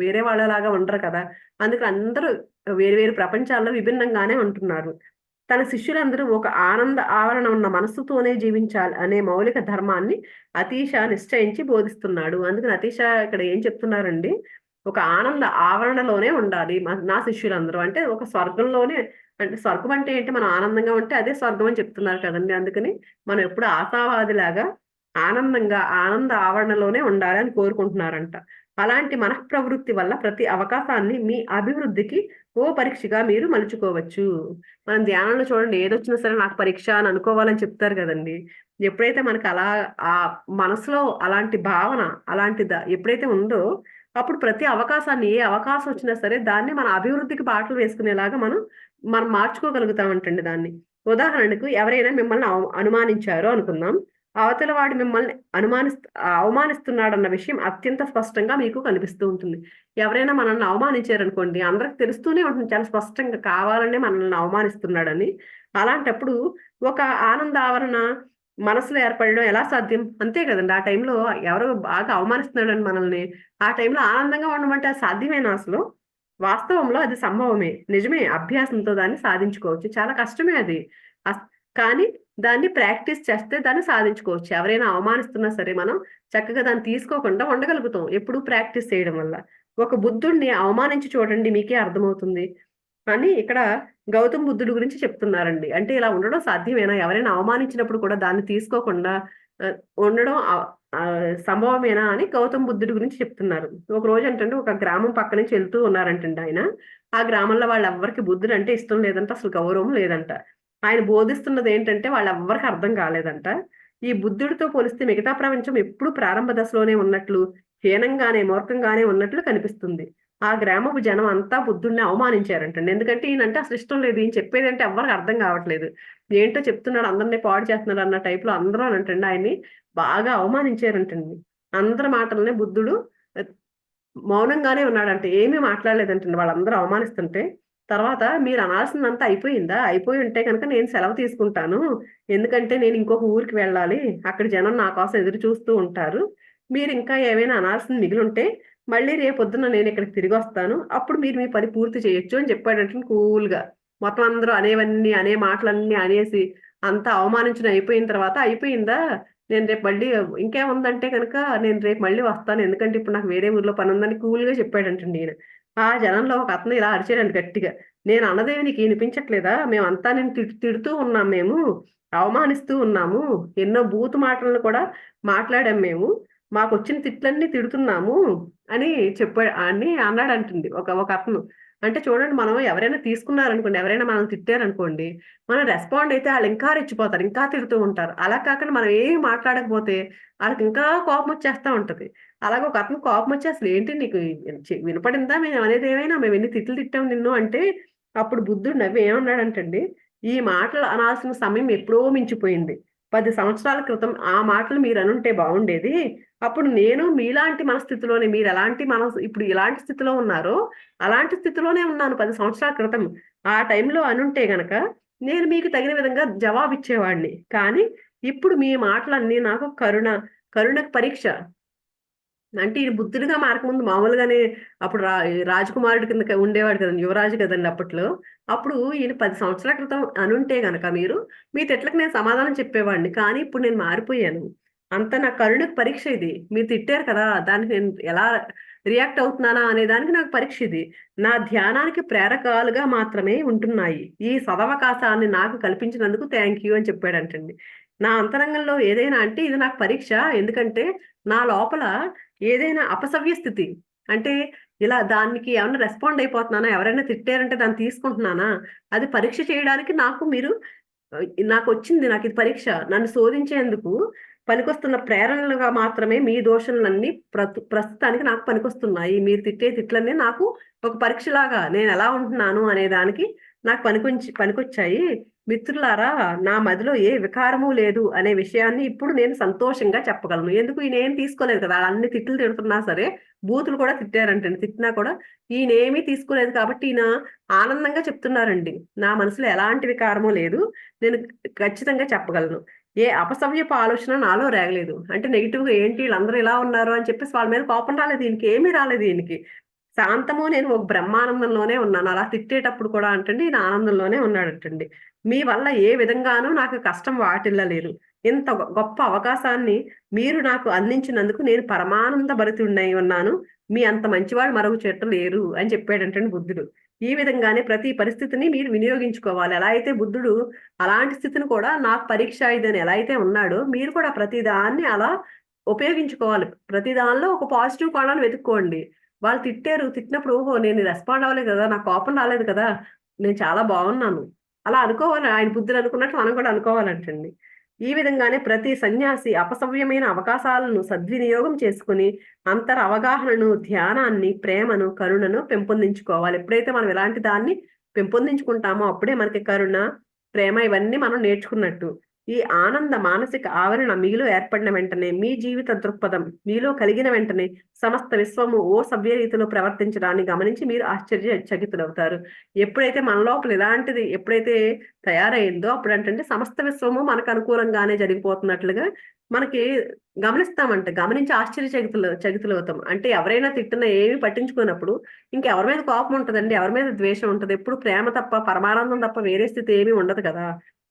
వేరే వాళ్ళలాగా ఉండరు కదా! అందుకని అందరూ వేరు వేరు ప్రపంచాల్లో విభిన్నంగానే ఉంటున్నారు. తన శిష్యులందరూ ఒక ఆనంద ఆవరణ ఉన్న మనస్సుతోనే జీవించాలి అనే మౌలిక ధర్మాన్ని అతీష నిశ్చయించి బోధిస్తున్నాడు. అందుకని అతీష ఇక్కడ ఏం చెప్తున్నారండి, ఒక ఆనంద ఆవరణలోనే ఉండాలి నా శిష్యులందరూ. అంటే ఒక స్వర్గంలోనే, అంటే స్వర్గం అంటే ఏంటి, మనం ఆనందంగా ఉంటే అదే స్వర్గం అని చెప్తున్నారు కదండీ! అందుకని మనం ఎప్పుడు ఆశావాదిలాగా ఆనందంగా ఆనంద ఆవరణలోనే ఉండాలని కోరుకుంటున్నారంట. అలాంటి మనఃప్రవృత్తి వల్ల ప్రతి అవకాశాన్ని మీ అభివృద్ధికి ఓ పరీక్షగా మీరు మలుచుకోవచ్చు. మనం ధ్యానంలో చూడండి, ఏదొచ్చినా సరే నాకు పరీక్ష అని అనుకోవాలని చెప్తారు గదండీ! ఎప్పుడైతే మనకు అలా మనసులో అలాంటి భావన ఎప్పుడైతే ఉందో, అప్పుడు ప్రతి అవకాశాన్ని, ఏ అవకాశం వచ్చినా సరే దాన్ని మన అభివృద్ధికి బాటలు వేసుకునేలాగా మనం మార్చుకోగలుగుతామంటండి దాన్ని. ఉదాహరణకు ఎవరైనా మిమ్మల్ని అనుమానించారు అనుకుందాం. అవతల వాడు మిమ్మల్ని అవమానిస్తున్నాడన్న విషయం అత్యంత స్పష్టంగా మీకు కనిపిస్తూ ఉంటుంది. ఎవరైనా మనల్ని అవమానించారనుకోండి, అందరికి తెలుస్తూనే ఉంటుంది చాలా స్పష్టంగా, కావాలనే మనల్ని అవమానిస్తున్నాడని. అలాంటప్పుడు ఒక ఆనంద ఆవరణ మనసులో ఏర్పడడం ఎలా సాధ్యం? అంతే కదండీ! ఆ టైంలో ఎవరో బాగా అవమానిస్తున్నాడని మనల్ని, ఆ టైంలో ఆనందంగా ఉండమంటే అది సాధ్యమేనా అసలు? వాస్తవంలో అది సంభవమే. నిజమే, అభ్యాసంతో దాన్ని సాధించుకోవచ్చు. చాలా కష్టమే అది. అస్ కానీ దాన్ని ప్రాక్టీస్ చేస్తే దాన్ని సాధించుకోవచ్చు. ఎవరైనా అవమానిస్తున్నా సరే మనం చక్కగా దాన్ని తీసుకోకుండా ఉండగలుగుతాం. ఎప్పుడూ ప్రాక్టీస్ చేయడం వల్ల. ఒక బుద్ధుడిని అవమానించి చూడండి మీకే అర్థమవుతుంది. అని ఇక్కడ గౌతమ్ బుద్ధుడి గురించి చెప్తున్నారండి. అంటే ఇలా ఉండడం సాధ్యమేనా? ఎవరైనా అవమానించినప్పుడు కూడా దాన్ని తీసుకోకుండా ఆహ్, ఉండడం సంభవమేనా అని గౌతమ్ బుద్ధుడి గురించి చెప్తున్నారు. ఒక రోజంటండి ఒక గ్రామం పక్క నుంచి వెళ్తూ ఉన్నారంటండి ఆయన. ఆ గ్రామంలో వాళ్ళెవ్వరికీ బుద్ధుడంటే ఇష్టం లేదంట. అసలు గౌరవం లేదంట. ఆయన బోధిస్తున్నదేంటంటే వాళ్ళెవ్వరికీ అర్థం కాలేదంట. ఈ బుద్ధుడితో పోలిస్తే మిగతా ప్రపంచం ఎప్పుడూ ప్రారంభ దశలోనే ఉన్నట్లు, హీనంగానే, మూర్ఖంగానే ఉన్నట్లు కనిపిస్తుంది. ఆ గ్రామపు జనం అంతా బుద్ధుడిని అవమానించారంటండి. ఎందుకంటే ఈయనంటే అసలు ఇష్టం లేదు. ఈయన చెప్పేదంటే ఎవ్వరికి అర్థం కావట్లేదు. ఏంటో చెప్తున్నాడు అందరిని పాడు చేస్తున్నాడు అన్న టైప్‌లో అందరూ అనంటండి ఆయన్ని బాగా అవమానించారంటండి. అందరి మాటల్ని బుద్ధుడు ఆహ్, మౌనంగానే ఉన్నాడంట. ఏమీ మాట్లాడలేదంటండి వాళ్ళందరూ అవమానిస్తుంటే. తర్వాత మీరు అనాల్సిందంతా అయిపోయిందా? అయిపోయి ఉంటే గనక నేను సెలవు తీసుకుంటాను. ఎందుకంటే నేను ఇంకొక ఊరికి వెళ్ళాలి. అక్కడ జనం నా కోసం ఎదురు చూస్తూ ఉంటారు. మీరింకా ఏమైనా అనాల్సింది మిగిలుంటే మళ్ళీ రేపొద్దున నేనిక్కడికి తిరిగొస్తాను. అప్పుడు మీరు మీ పని పూర్తి చేయొచ్చు అని చెప్పాడంటండి కూల్‌గా. మొత్తం అందరూ అనేవన్నీ, అనే మాటలన్నీ అనేసి అంతా అవమానించడం అయిపోయిన తర్వాత, "అయిపోయిందా? నేను రేపు మళ్ళీ ఇంకేముందంటే గనక నేను రేపు మళ్ళీ వస్తాను. ఎందుకంటే ఇప్పుడు నాకు వేరే ఊర్లో పనుందని" కూల్‌గా చెప్పాడంటండి ఈయన. ఆ జనంలో ఒక అతను ఇలా అరిచాడంట గట్టిగా. "నేను అన్నదేమి నీకు ఇనిపించట్లేదా? మేమంతా నిన్ను తిడుతూ ఉన్నాం మేము. అవమానిస్తూ ఉన్నాము. ఎన్నో బూతు మాటలను కూడా మాట్లాడాం మేము. మాకొచ్చిన తిట్లన్నీ తిడుతున్నాము" అని అని అన్నాడంటండి ఒక అతను. అంటే చూడండి మనం ఎవరైనా తీసుకున్నారనుకోండి, ఎవరైనా మనల్ని తిట్టారనుకోండి, మనం రెస్పాండ్ అయితే ఆళ్ళింకా రెచ్చిపోతారు. ఇంకా తిడుతూ ఉంటారు. అలా కాకుండా మనం ఏమి మాట్లాడకపోతే ఆళ్ళకింకా కోపమొచ్చేస్తా ఉంటది. అలాగే ఒక అతనికి కోపమొచ్చి "అసలేంటి నీకు వినపడిందా మేమనేదేమైనా? మేమెన్ని తిట్లు తిట్టాం నిన్ను" అంటే అప్పుడు బుద్ధుడు నవ్వి ఏమన్నాడంటండి, "ఈ మాటలు అనాల్సిన సమయం ఎప్పుడో మించిపోయింది. 10 సంవత్సరాల క్రితం ఆ మాటలు మీరనుంటే బావుండేది. అప్పుడు నేను మీలాంటి మనస్థితిలోనే మీరెలాంటి ఇప్పుడు ఇలాంటి స్థితిలో ఉన్నారో, అలాంటి స్థితిలోనే ఉన్నాను 10 సంవత్సరాల క్రితం. ఆ టైంలో అనుంటే గనక నేను మీకు తగిన విధంగా జవాబిచ్చేవాడిని. కానీ ఇప్పుడు మీ మాటలన్నీ నాకు కరుణకు పరీక్ష. అంటే ఈయన బుద్ధుడిగా మారకముందు మామూలుగానే అప్పుడు రాజకుమారుడి కింద ఉండేవాడు కదండీ! యువరాజు కదండీ అప్పట్లో. అప్పుడు ఈయన 10 సంవత్సరాల క్రితం అనుంటే గనక మీరు, మీ తిట్లకి నేను సమాధానం చెప్పేవాడిని. కానీ ఇప్పుడు నేను మారిపోయాను. అంత నా కరుణకు పరీక్ష ఇది. మీరు తిట్టారు కదా! దానికి నేను ఎలా రియాక్ట్ అవుతున్నానా అనే దానికి నాకు పరీక్ష ఇది. నా ధ్యానానికి ప్రేరకాలుగా మాత్రమే ఉంటున్నాయి. ఈ సదవకాశాన్ని నాకు కల్పించినందుకు థాంక్ యూ అని చెప్పాడంటండి. నా అంతరంగంలో ఏదైనా అంటే ఇది నాకు పరీక్ష. ఎందుకంటే నా లోపల ఏదైనా అపసవ్య స్థితి. అంటే ఇలా దానికి ఏమన్నా రెస్పాండ్ అయిపోతున్నానా? ఎవరైనా తిట్టారంటే దాన్ని తీసుకుంటున్నానా? అది పరీక్ష చేయడానికి నాకు మీరు నాకొచ్చింది నాకిది పరీక్ష. నన్ను శోధించేందుకు పనికొస్తున్న ప్రేరణలుగా మాత్రమే మీ దోషణలన్నీ ప్రస్తుతానికి నాకు పనికొస్తున్నాయి. మీరు తిట్టే తిట్లన్నీ నాకు ఒక పరీక్షలాగా నేనెలా ఉంటున్నాను అనే దానికి నాకు పనికొచ్చాయి. మిత్రులారా, నా మదిలో ఏ వికారము లేదు అనే విషయాన్ని ఇప్పుడు నేను సంతోషంగా చెప్పగలను. ఎందుకు ఈయనేం తీసుకోలేదు కదా! అన్ని తిట్లు తిడుతున్నా సరే, బూతులు కూడా తిట్టారంటండి. తిట్టినా కూడా ఈయనేమీ తీసుకోలేదు కాబట్టి ఈయన ఆనందంగా చెప్తున్నారండి. నా మనసులో ఎలాంటి వికారము లేదు. నేను ఖచ్చితంగా చెప్పగలను. ఏ అపసవ్యపు ఆలోచన నాలో రేగలేదు. అంటే నెగెటివ్‌గా ఏంటి ఈళ్ళందరూ ఇలా ఉన్నారు అని చెప్పేసి వాళ్ళ మీద కోపం రాలేదు ఈయనకి. ఏమీ రాలేదు ఈయనకి. శాంతము నేను ఒక బ్రహ్మానందంలోనే ఉన్నాను. అలా తిట్టేటప్పుడు కూడా అంటండి ఈయన ఆనందంలోనే ఉన్నాడంటండి. మీ వల్ల ఏ విధంగానూ నాకు కష్టం వాటిల్లలేదు. ఇంత గొప్ప అవకాశాన్ని మీరు నాకు అందించినందుకు నేను పరమానంద భరితుడినై ఉన్నాను. మీ అంత మంచివాళ్ళు మరొక చెట్టు లేరు అని చెప్పాడంటండి బుద్ధుడు. ఈ విధంగానే ప్రతి పరిస్థితిని మీరు వినియోగించుకోవాలి. ఎలా అయితే బుద్ధుడు అలాంటి స్థితిని కూడా నాకు పరీక్ష ఇదని ఎలా అయితే ఉన్నాడో, మీరు కూడా ప్రతి దాన్ని అలా ఉపయోగించుకోవాలి. ప్రతి దానిలో ఒక పాజిటివ్ కోణాన్ని వెతుక్కోండి. వాళ్ళు తిట్టారు. తిట్టినప్పుడు ఓహో! నేను రెస్పాండ్ అవ్వలేదు కదా! నాకు కోపం రాలేదు కదా! నేను చాలా బాగున్నాను. అలా అనుకోవాలి. ఆయన బుద్ధుడు అనుకున్నట్టు మనం కూడా అనుకోవాలంటండి. ఈ విధంగానే ప్రతి సన్యాసి అపసవ్యమైన అవకాశాలను సద్వినియోగం చేసుకొని, అవగాహనను, ధ్యానాన్ని, ప్రేమను, కరుణను పెంపొందించుకోవాలి. ఎప్పుడైతే మనం ఇలాంటి దాన్ని పెంపొందించుకుంటామో అప్పుడే మనకి కరుణ, ప్రేమ ఇవన్నీ మనం నేర్చుకున్నట్టు. ఈ ఆనంద మానసిక ఆవరణ మీలో ఏర్పడిన వెంటనే, మీ జీవిత దృక్పథం మీలో కలిగిన వెంటనే సమస్త విశ్వము ఓ సవ్య రీతిలో ప్రవర్తించడాన్ని గమనించి మీరు చకితులవుతారు. ఎప్పుడైతే మన లోపల ఇలాంటిది ఎప్పుడైతే తయారయిందో అప్పుడంటంటే సమస్త విశ్వము మనకు అనుకూలంగానే జరిగిపోతున్నట్లుగా మనకి గమనిస్తామంట. గమనించి చకితులవుతాం. అంటే ఎవరైనా తిట్టినా ఏమి పట్టించుకోనప్పుడు ఇంకెవరి మీద కోపం ఉంటదండి? ఎవరి మీద ద్వేషం ఉంటది? ఎప్పుడు ప్రేమ తప్ప, పరమానందం తప్ప వేరే స్థితి ఏమీ ఉండదు కదా!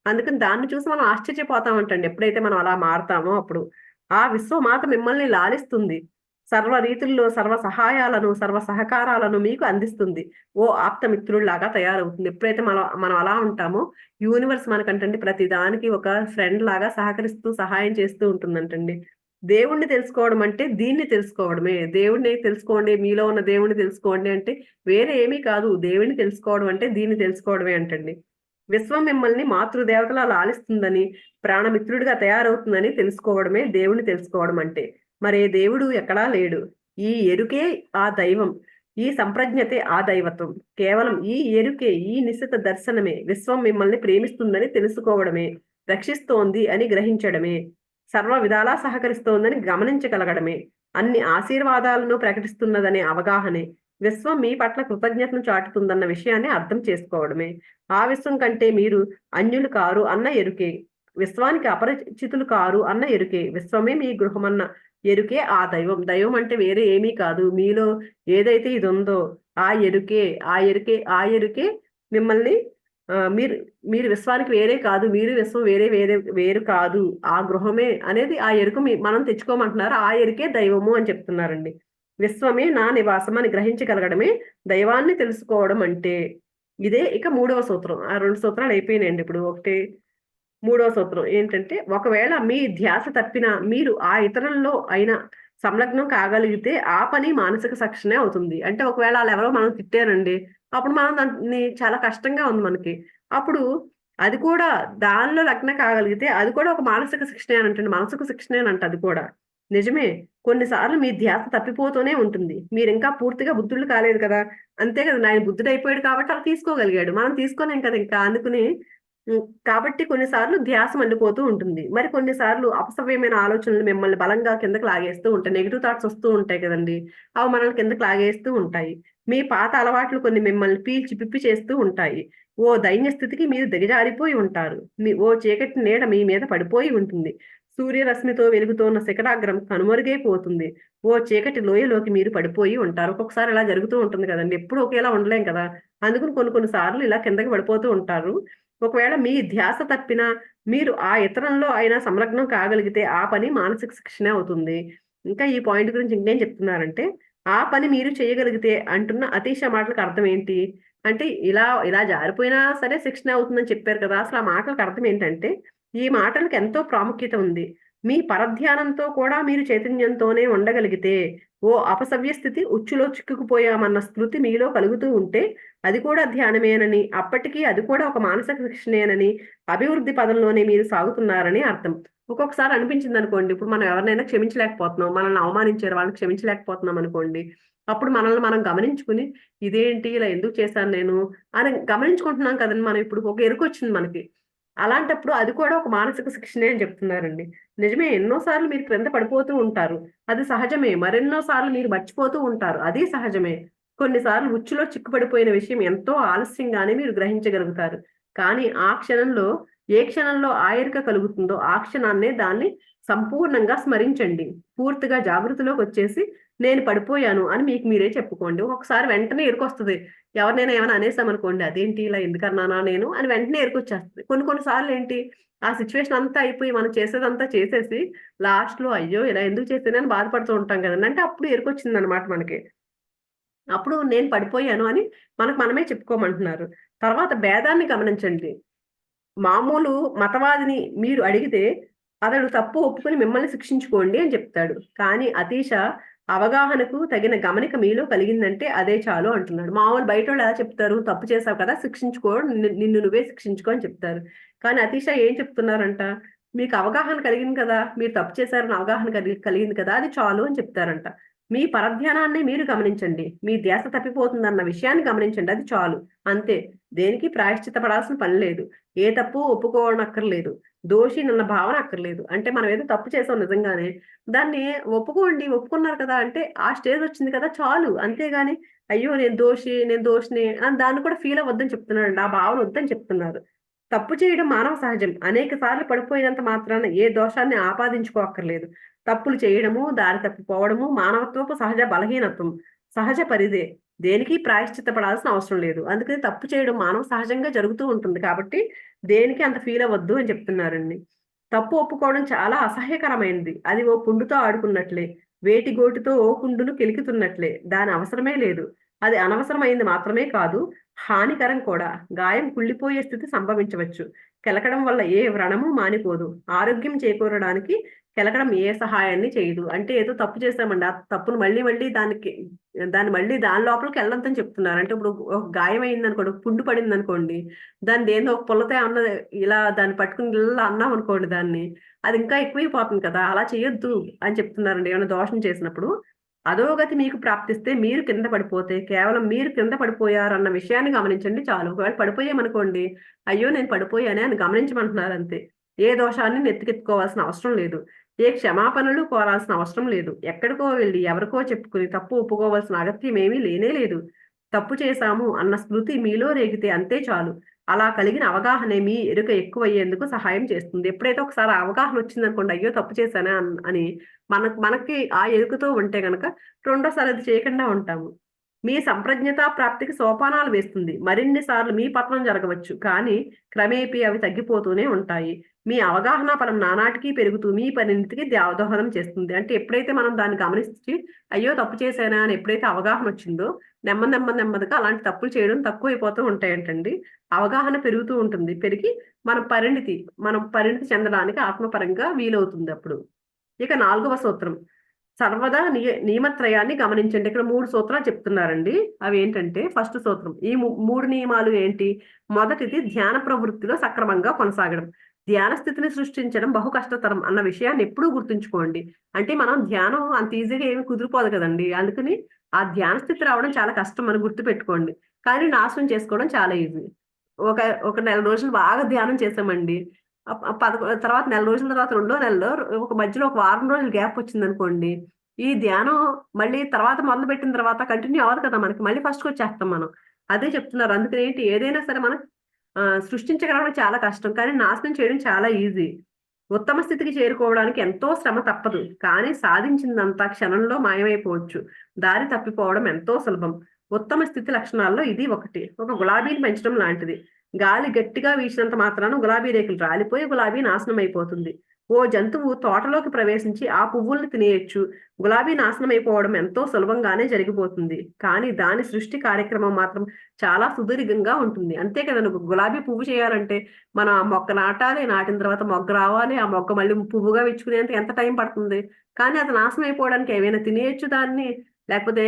అందుకని దాన్ని చూసి మనం ఆశ్చర్యపోతామంటండి. ఎప్పుడైతే మనం అలా మారతామో అప్పుడు. ఆ విశ్వమాత మిమ్మల్ని లాలిస్తుంది. సర్వ రీతుల్లో సర్వ సహాయాలను, సర్వ సహకారాలను మీకు అందిస్తుంది. ఓ ఆప్తమిత్రుడిలాగా తయారవుతుంది. ఎప్పుడైతే మనం మనం అలా ఉంటామో యూనివర్స్ మనకంటండి ప్రతి దానికి ఒక ఫ్రెండ్ లాగా సహకరిస్తూ, సహాయం చేస్తూ ఉంటుందంటండి. దేవుడిని తెలుసుకోవడం అంటే దీన్ని తెలుసుకోవడమే. దేవుడిని తెలుసుకోండి, మీలో ఉన్న దేవుడిని తెలుసుకోండి అంటే వేరే ఏమీ కాదు. దేవుడిని తెలుసుకోవడం అంటే దీన్ని తెలుసుకోవడమే అంటండి. విశ్వం మిమ్మల్ని మాతృదేవతలా లాలిస్తుందని, ప్రాణమిత్రుడిగా తయారవుతుందని తెలుసుకోవడమే దేవుడిని తెలుసుకోవడం అంటే. మరే దేవుడు ఎక్కడా లేడు. ఈ ఎరుకే ఆ దైవం. ఈ సంప్రజ్ఞతే ఆ దైవత్వం. కేవలం ఈ ఎరుకే, ఈ నిశిత దర్శనమే విశ్వం మిమ్మల్ని ప్రేమిస్తుందని తెలుసుకోవడమే, రక్షిస్తోంది అని గ్రహించడమే, సర్వ విధాలా సహకరిస్తోందని గమనించగలగడమే, అన్ని ఆశీర్వాదాలను ప్రకటిస్తున్నదనే అవగాహనే, విశ్వం మీ పట్ల కృతజ్ఞతను చాటుతుందన్న విషయాన్ని అర్థం చేసుకోవడమే, ఆ విశ్వం కంటే మీరు అన్యులు కారు అన్న ఎరుకే, విశ్వానికి అపరిచితులు కారు అన్న ఎరుకే, విశ్వమే మీ గృహమన్న ఎరుకే ఆ దైవం. దైవం అంటే వేరే ఏమీ కాదు. మీలో ఏదైతే ఇది ఉందో ఆ ఎరుకే, ఆ ఎరుకే, ఆ ఎరుకే మిమ్మల్ని మీరు మీరు విశ్వానికి వేరే కాదు. మీరు విశ్వం వేరు కాదు. ఆ గృహమే అనేది ఆ ఎరుక మనం తెచ్చుకోమంటున్నారు. ఆ ఎరుకే దైవము అని చెప్తున్నారండి. విశ్వమే నా నివాసం అని గ్రహించగలగడమే దైవాన్ని తెలుసుకోవడం అంటే. ఇదే ఇక మూడవ సూత్రం. ఆ 2 సూత్రాలు అయిపోయినాయండి ఇప్పుడు. మూడవ సూత్రం ఏంటంటే, ఒకవేళ మీ ధ్యాస తప్పినా మీరు ఆ ఇతరుల్లో అయినా సంలగ్నం కాగలిగితే ఆ పని మానసిక శిక్షణే అవుతుంది. అంటే ఒకవేళ ఆళ్ళెవరో మనం తిట్టారండి. అప్పుడు మనం దాన్ని చాలా కష్టంగా ఉంది మనకి. అప్పుడు అది కూడా దానిలో లగ్నం కాగలిగితే అది కూడా ఒక మానసిక శిక్షణే అనంటండి. మనసుకు శిక్షణేనంట అది కూడా. నిజమే. కొన్ని సార్లు మీ ధ్యాస తప్పిపోతూనే ఉంటుంది. మీరింకా పూర్తిగా బుద్ధుళ్ళు కాలేదు కదా! అంతే కదండీ. ఆయన బుద్ధుడయిపోయాడు కాబట్టి అలా తీసుకోగలిగాడు. మనం తీసుకోలేం కదా ఇంకా. అందుకని కాబట్టి కొన్ని సార్లు ధ్యాస మళ్ళిపోతూ ఉంటుంది. మరి కొన్ని సార్లు అపసవ్యమైన ఆలోచనలు మిమ్మల్ని బలంగా కిందకి లాగేస్తూ ఉంటాయి. నెగెటివ్ థాట్స్ వస్తూ ఉంటాయి కదండీ! అవి మనల్ని కిందకి లాగేస్తూ ఉంటాయి. మీ పాత అలవాట్లు కొన్ని మిమ్మల్ని పీల్చి పిప్పి చేస్తూ ఉంటాయి. ఓ దైన్య స్థితికి మీరు దిగజారిపోయి ఉంటారు. ఓ చీకటి నీడ మీ మీద పడిపోయి ఉంటుంది. సూర్యరశ్మితో వెలుగుతోన్న శిఖరాగ్రం కనుమరుగైపోతుంది. ఓ చీకటి లోయలోకి మీరు పడిపోయి ఉంటారు. ఒక్కొక్కసారి ఇలా జరుగుతూ ఉంటుంది కదండీ! ఎప్పుడూ ఒకేలా ఉండలేం కదా! అందుకని కొన్ని కొన్ని సార్లు ఇలా కిందకి పడిపోతూ ఉంటారు. ఒకవేళ మీ ధ్యాస తప్పినా, మీరు ఆ ఇతరంలో అయినా సంలగ్నం కాగలిగితే ఆ పని మానసిక శిక్షణే అవుతుంది. ఇంకా ఈ పాయింట్ గురించి ఇంకేం చెప్తున్నారంటే, ఆ పని మీరు చేయగలిగితే అంటున్న అతీష మాటలకు అర్థం ఏంటి? అంటే ఇలా ఇలా జారిపోయినా సరే శిక్షనే అవుతుందని చెప్పారు కదా! అసలు ఆ మాటలకు అర్థం ఏంటంటే, ఈ మాటలకు ఎంతో ప్రాముఖ్యత ఉంది. మీ పరధ్యానంతో కూడా మీరు చైతన్యంతోనే ఉండగలిగితే, ఓ అపసవ్య స్థితి ఉచ్చులో చిక్కుకుపోయామన్న స్మృతి మీలో కలుగుతూ ఉంటే అది కూడా ధ్యానమేనని, అప్పటికి అది కూడా ఒక మానసిక శిక్షణేనని, అభివృద్ధి పదంలోనే మీరు సాగుతున్నారని అర్థం. ఒక్కొక్కసారి అనిపించిందనుకోండి, ఇప్పుడు మనం ఎవరినైనా క్షమించలేకపోతున్నాం. మనల్ని అవమానించారు, వాళ్ళని క్షమించలేకపోతున్నాం అనుకోండి. అప్పుడు మనల్ని మనం గమనించుకుని, ఇదేంటి ఇలా ఎందుకు చేశాను నేను అని గమనించుకుంటున్నాం కదండీ మనం ఇప్పుడు. ఒక ఎరుకొచ్చింది మనకి. అలాంటప్పుడు అది కూడా ఒక మానసిక శిక్షణే అని చెప్తున్నారండి. నిజమే ఎన్నో సార్లు మీరు క్రింద పడిపోతూ ఉంటారు. అది సహజమే. మరెన్నో సార్లు మీరు మర్చిపోతూ ఉంటారు. అది సహజమే. కొన్నిసార్లు ఉచ్చులో చిక్కుపడిపోయిన విషయం ఎంతో ఆలస్యంగానే మీరు గ్రహించగలుగుతారు. కానీ ఆ క్షణంలో ఏ క్షణంలో ఆ ఎరుక కలుగుతుందో ఆ క్షణాన్నే దాన్ని సంపూర్ణంగా స్మరించండి. పూర్తిగా జాగృతిలోకొచ్చేసి నేను పడిపోయాను అని మీకు మీరే చెప్పుకోండి. ఒక్కొక్కసారి వెంటనే ఎరుకొస్తది. ఎవరినైనా ఏమైనా అనేసామనుకోండి, అదేంటి ఇలా ఎందుకన్నానా నేను అని వెంటనే ఎరుకొచ్చేస్తది. కొన్ని కొన్ని సార్లేంటి ఆ సిట్యుయేషన్ అంతా అయిపోయి మనం చేసేదంతా చేసేసి లాస్ట్‌లో అయ్యో! ఇలా ఎందుకు చేశానని బాధపడుతూ ఉంటాం కదండీ. అంటే అప్పుడు ఎరుకొచ్చిందనమాట మనకి. అప్పుడు నేను పడిపోయాను అని మనకు మనమే చెప్పుకోమంటున్నారు. తర్వాత భేదాన్ని గమనించండి. మామూలు మతవాదిని మీరు అడిగితే, అతడు తప్పు ఒప్పుకొని మిమ్మల్ని శిక్షించుకోండి అని చెప్తాడు. కానీ అతీష అవగాహనకు తగిన గమనిక మీలో కలిగిందంటే అదే చాలు అంటున్నాడు. మామూలు బయటోళ్ళు ఎలా చెప్తారు? తప్పు చేశావు కదా! శిక్షించుకో. నిన్ను నువ్వే శిక్షించుకో అని చెప్తారు. కానీ అతీష ఏం చెప్తున్నారంట? మీకు అవగాహన కలిగింది కదా! మీరు తప్పు చేశారని అవగాహన కలిగింది కదా! అది చాలు అని చెప్తారంట. మీ పరధ్యానాన్ని మీరు గమనించండి. మీ ధ్యాస తప్పిపోతుందన్న విషయాన్ని గమనించండి. అది చాలు. అంతే. దేనికి ప్రాయశ్చిత్త పడాల్సిన పని లేదు. ఏ తప్పు ఒప్పుకోనక్కర్లేదు. దోషినన్న భావన అక్కర్లేదు. అంటే మనం ఏదో తప్పు చేసాం నిజంగానే. దాన్ని ఒప్పుకోండి. ఒప్పుకున్నారు కదా! అంటే ఆ స్టేజొచ్చింది కదా! చాలు. అంతేగాని అయ్యో! నేను దోషిని అని దాన్ని కూడా ఫీల్ అవ్వద్దని చెప్తున్నాడండి. ఆ భావన వద్దని చెప్తున్నారు. తప్పు చేయడం మానవ సహజం. అనేక సార్లు పడిపోయినంత మాత్రాన ఏ దోషాన్ని ఆపాదించుకోక్కర్లేదు. తప్పులు చేయడము, దారి తప్పిపోవడము మానవత్వపు సహజ బలహీనత్వం. సహజ పరిదే. దేనికి ప్రాయశ్చిత్త పడాల్సిన అవసరం లేదు. అందుకని తప్పు చేయడం మానవ సహజంగా జరుగుతూ ఉంటుంది. కాబట్టి దేనికి అంత ఫీల్ అవ్వద్దు అని చెప్తున్నారండి. తప్పు ఒప్పుకోవడం చాలా అసహ్యకరమైనది. అది ఓ పుండుతో ఆడుకున్నట్లే. వేటి గోటితో ఓ పుండును కెలుకుతున్నట్లే. దాని అవసరమే లేదు. అది అనవసరమైంది మాత్రమే కాదు, హానికరం కూడా. గాయం కుళ్ళిపోయే స్థితి సంభవించవచ్చు. కెలకడం వల్ల ఏ వ్రణము మానిపోదు. ఆరోగ్యం చేకూరడానికి కెలకడం ఏ సహాయాన్ని చేయదు. అంటే ఏదో తప్పు చేశామండి. ఆ తప్పును మళ్ళీ మళ్ళీ దాన్ని మళ్ళీ దాని లోపలికి వెళ్ళొద్దని చెప్తున్నారు. అంటే ఇప్పుడు ఒక గాయం అయిందనుకోండి, ఒక పుండు పడిందనుకోండి, దాన్ని దేనిదో ఒక పుల్లతో ఏమన్నా ఇలా దాన్ని పట్టుకుని ఇలా అన్నాం అనుకోండి దాన్ని, అది ఇంకా ఎక్కువైపోతుంది కదా! అలా చేయొద్దు అని చెప్తున్నారండి. ఏమైనా దోషం చేసినప్పుడు. అధోగతి మీకు ప్రాప్తిస్తే మీరు కింద పడిపోతే కేవలం మీరు కింద పడిపోయారన్న విషయాన్ని గమనించండి చాలు. ఒకవేళ పడిపోయామనుకోండి, అయ్యో! నేను పడిపోయానే అని గమనించమంటున్నారు అంతే. ఏ దోషాన్ని నెత్తికెత్తుకోవాల్సిన అవసరం లేదు. ఏ క్షమాపణలు కోరాల్సిన అవసరం లేదు. ఎక్కడికో వెళ్లి ఎవరికో చెప్పుకుని తప్పు ఒప్పుకోవాల్సిన అగత్యం ఏమీ లేనే లేదు. తప్పు చేశాము అన్న స్మృతి మీలో రేగితే అంతే చాలు. అలా కలిగిన అవగాహనే మీ ఎరుక ఎక్కువయ్యేందుకు సహాయం చేస్తుంది. ఎప్పుడైతే ఒకసారి ఆ అవగాహన వచ్చిందనుకోండి, అయ్యో! తప్పు చేశానే అని మనకి ఆ ఎరుకతో ఉంటే గనక రెండోసారి అది చేయకుండా ఉంటాము. మీ సంప్రజ్ఞతా ప్రాప్తికి సోపానాలు వేస్తుంది. మరిన్ని సార్లు మీ పతనం జరగవచ్చు. కానీ క్రమేపీ అవి తగ్గిపోతూనే ఉంటాయి. మీ అవగాహన బలం నానాటికి పెరుగుతూ మీ పరిణతికి దోహదం చేస్తుంది. అంటే ఎప్పుడైతే మనం దాన్ని గమనించి, అయ్యో! తప్పు చేశానా అని ఎప్పుడైతే అవగాహన వచ్చిందో, నెమ్మదిగా అలాంటి తప్పులు చేయడం తక్కువైపోతూ ఉంటాయంటండి. అవగాహన పెరుగుతూ ఉంటుంది. పెరిగి మనం పరిణితి చెందడానికి ఆత్మపరంగా వీలవుతుందప్పుడు. ఇక 4వ సూత్రం. సర్వదా నియమత్రయాన్ని గమనించండి. ఇక్కడ 3 సూత్రాలు చెప్తున్నారండి. అవేంటంటే ఫస్ట్ సూత్రం. ఈ 3 నియమాలు ఏంటి? మొదటిది ధ్యాన ప్రవృత్తిలో సక్రమంగా కొనసాగడం. ధ్యాన స్థితిని సృష్టించడం బహు కష్టతరం అన్న విషయాన్ని ఎప్పుడూ గుర్తుంచుకోండి. అంటే మనం ధ్యానం అంత ఈజీగా ఏమి కుదిరిపోదు కదండీ! అందుకని ఆ ధ్యాన స్థితి రావడం చాలా కష్టం అని గుర్తుపెట్టుకోండి. కానీ నాశనం చేసుకోవడం చాలా ఈజీ. ఒక ఒక నెల రోజులు బాగా ధ్యానం చేశామండి. తర్వాత నెల రోజుల తర్వాత రెండో నెలలో ఒక మధ్యలో ఒక వారం రోజులు గ్యాప్ వచ్చిందనుకోండి. ఈ ధ్యానం మళ్ళీ తర్వాత మొదలుపెట్టిన తర్వాత కంటిన్యూ అవ్వదు కదా! మనకి. మళ్ళీ ఫస్ట్‌కొచ్చేస్తాం మనం. అదే చెప్తున్నారు. అందుకని ఏంటి ఏదైనా సరే మనం సృష్టించగలగడం చాలా కష్టం. కానీ నాశనం చేయడం చాలా ఈజీ. ఉత్తమ స్థితికి చేరుకోవడానికి ఎంతో శ్రమ తప్పదు. కానీ సాధించిందంతా క్షణంలో మాయమైపోవచ్చు. దారి తప్పిపోవడం ఎంతో సులభం. ఉత్తమ స్థితి లక్షణాల్లో ఇది ఒకటి. ఒక గులాబీని పెంచడం లాంటిది. గాలి గట్టిగా వీచినంత మాత్రాన గులాబీ రేకులు రాలిపోయి గులాబీ నాశనమైపోతుంది. ఓ జంతువు తోటలోకి ప్రవేశించి ఆ పువ్వుల్ని తినేయొచ్చు. గులాబీ నాశనమైపోవడం ఎంతో సులభంగానే జరిగిపోతుంది. కానీ దాని సృష్టి కార్యక్రమం మాత్రం చాలా సుదీర్ఘంగా ఉంటుంది. అంతే కదండీ! ఒక గులాబీ పువ్వు చేయాలంటే మనం ఆ మొక్క నాటాలి. నాటిన తర్వాత మొగ్గ రావాలి. ఆ మొగ్గ మళ్ళీ పువ్వుగా విచ్చుకునేందుకు ఎంత టైం పడుతుంది. కానీ అది నాశనం అయిపోవడానికి ఏమైనా తినేయొచ్చు దాన్ని. లేకపోతే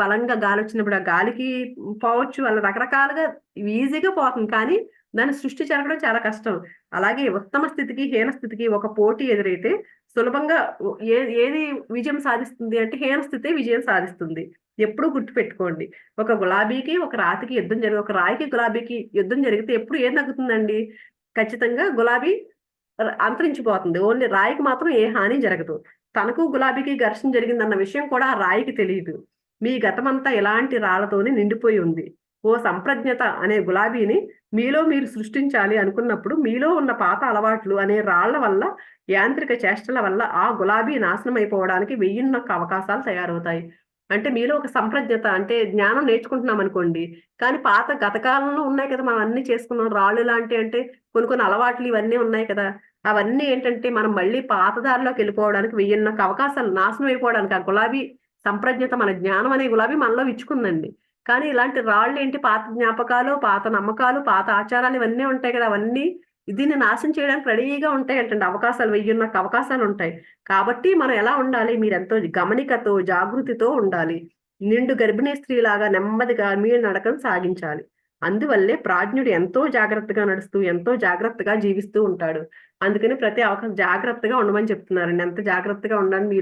బలంగా గాలొచ్చినప్పుడు ఆ గాలికి పోవచ్చు. అలా రకరకాలుగా ఈజీగా పోతుంది. కానీ దాని సృష్టి జరగడం చాలా కష్టం. అలాగే ఉత్తమ స్థితికి, హీన స్థితికి ఒక పోటీ ఎదురైతే సులభంగా ఏది విజయం సాధిస్తుంది అంటే హీన స్థితే విజయం సాధిస్తుంది. ఎప్పుడూ గుర్తుపెట్టుకోండి. ఒక రాయికి గులాబీకి యుద్ధం జరిగితే ఎప్పుడు ఏం తగ్గుతుందండి? ఖచ్చితంగా గులాబీ అంతరించిపోతుంది. ఓన్లీ రాయికి మాత్రం ఏ హాని జరగదు. తనకు గులాబీకి ఘర్షణ జరిగిందన్న విషయం కూడా ఆ రాయికి తెలీదు. మీ గతమంతా ఇలాంటి రాళ్లతోనే నిండిపోయి ఉంది. ఓ సంప్రజ్ఞత అనే గులాబీని మీలో మీరు సృష్టించాలి అనుకున్నప్పుడు మీలో ఉన్న పాత అలవాట్లు అనే రాళ్ల వల్ల, యాంత్రిక చేష్టల వల్ల ఆ గులాబీ నాశనమైపోవడానికి వెయ్యిన్నొక్క అవకాశాలు తయారవుతాయి. అంటే మీలో ఒక సంప్రజ్ఞత అంటే జ్ఞానం నేర్చుకుంటున్నామనుకోండి. కానీ గత కాలంలో ఉన్నాయి కదా! మనం అన్నీ చేసుకున్నాం. రాళ్ళు లాంటియంటే కొన్ని అలవాట్లు ఇవన్నీ ఉన్నాయి కదా! అవన్నీ ఏంటంటే మనం మళ్ళీ పాత దారిలోకెళ్ళిపోవడానికి వెయ్యిన్నొక్క అవకాశాలు నాశనం అయిపోవడానికి ఆ గులాబీ సంప్రజ్ఞత మన జ్ఞానం అనే గులాబీ మనలో విచ్చుకుందండి. కానీ ఇలాంటి రాళ్ళేంటి పాత జ్ఞాపకాలు, పాత నమ్మకాలు, పాత ఆచారాలు ఇవన్నీ ఉంటాయి కదా! అవన్నీ దీన్ని నాశనం చేయడానికి రెడీగా ఉంటాయంటండి అవకాశాలు. వెయ్యిన్నొక్క అవకాశాలుంటాయి. కాబట్టి మనం ఎలా ఉండాలి? మీరెంతో గమనికతో, జాగృతితో ఉండాలి. నిండు గర్భిణీ స్త్రీలాగా నెమ్మదిగా మీ నడకను సాగించాలి. అందువల్లే ప్రాజ్ఞుడు ఎంతో జాగ్రత్తగా నడుస్తూ, ఎంతో జాగ్రత్తగా జీవిస్తూ ఉంటాడు. అందుకని ప్రతి జాగ్రత్తగా ఉండమని చెప్తున్నారండి. ఎంత జాగ్రత్తగా ఉండాలి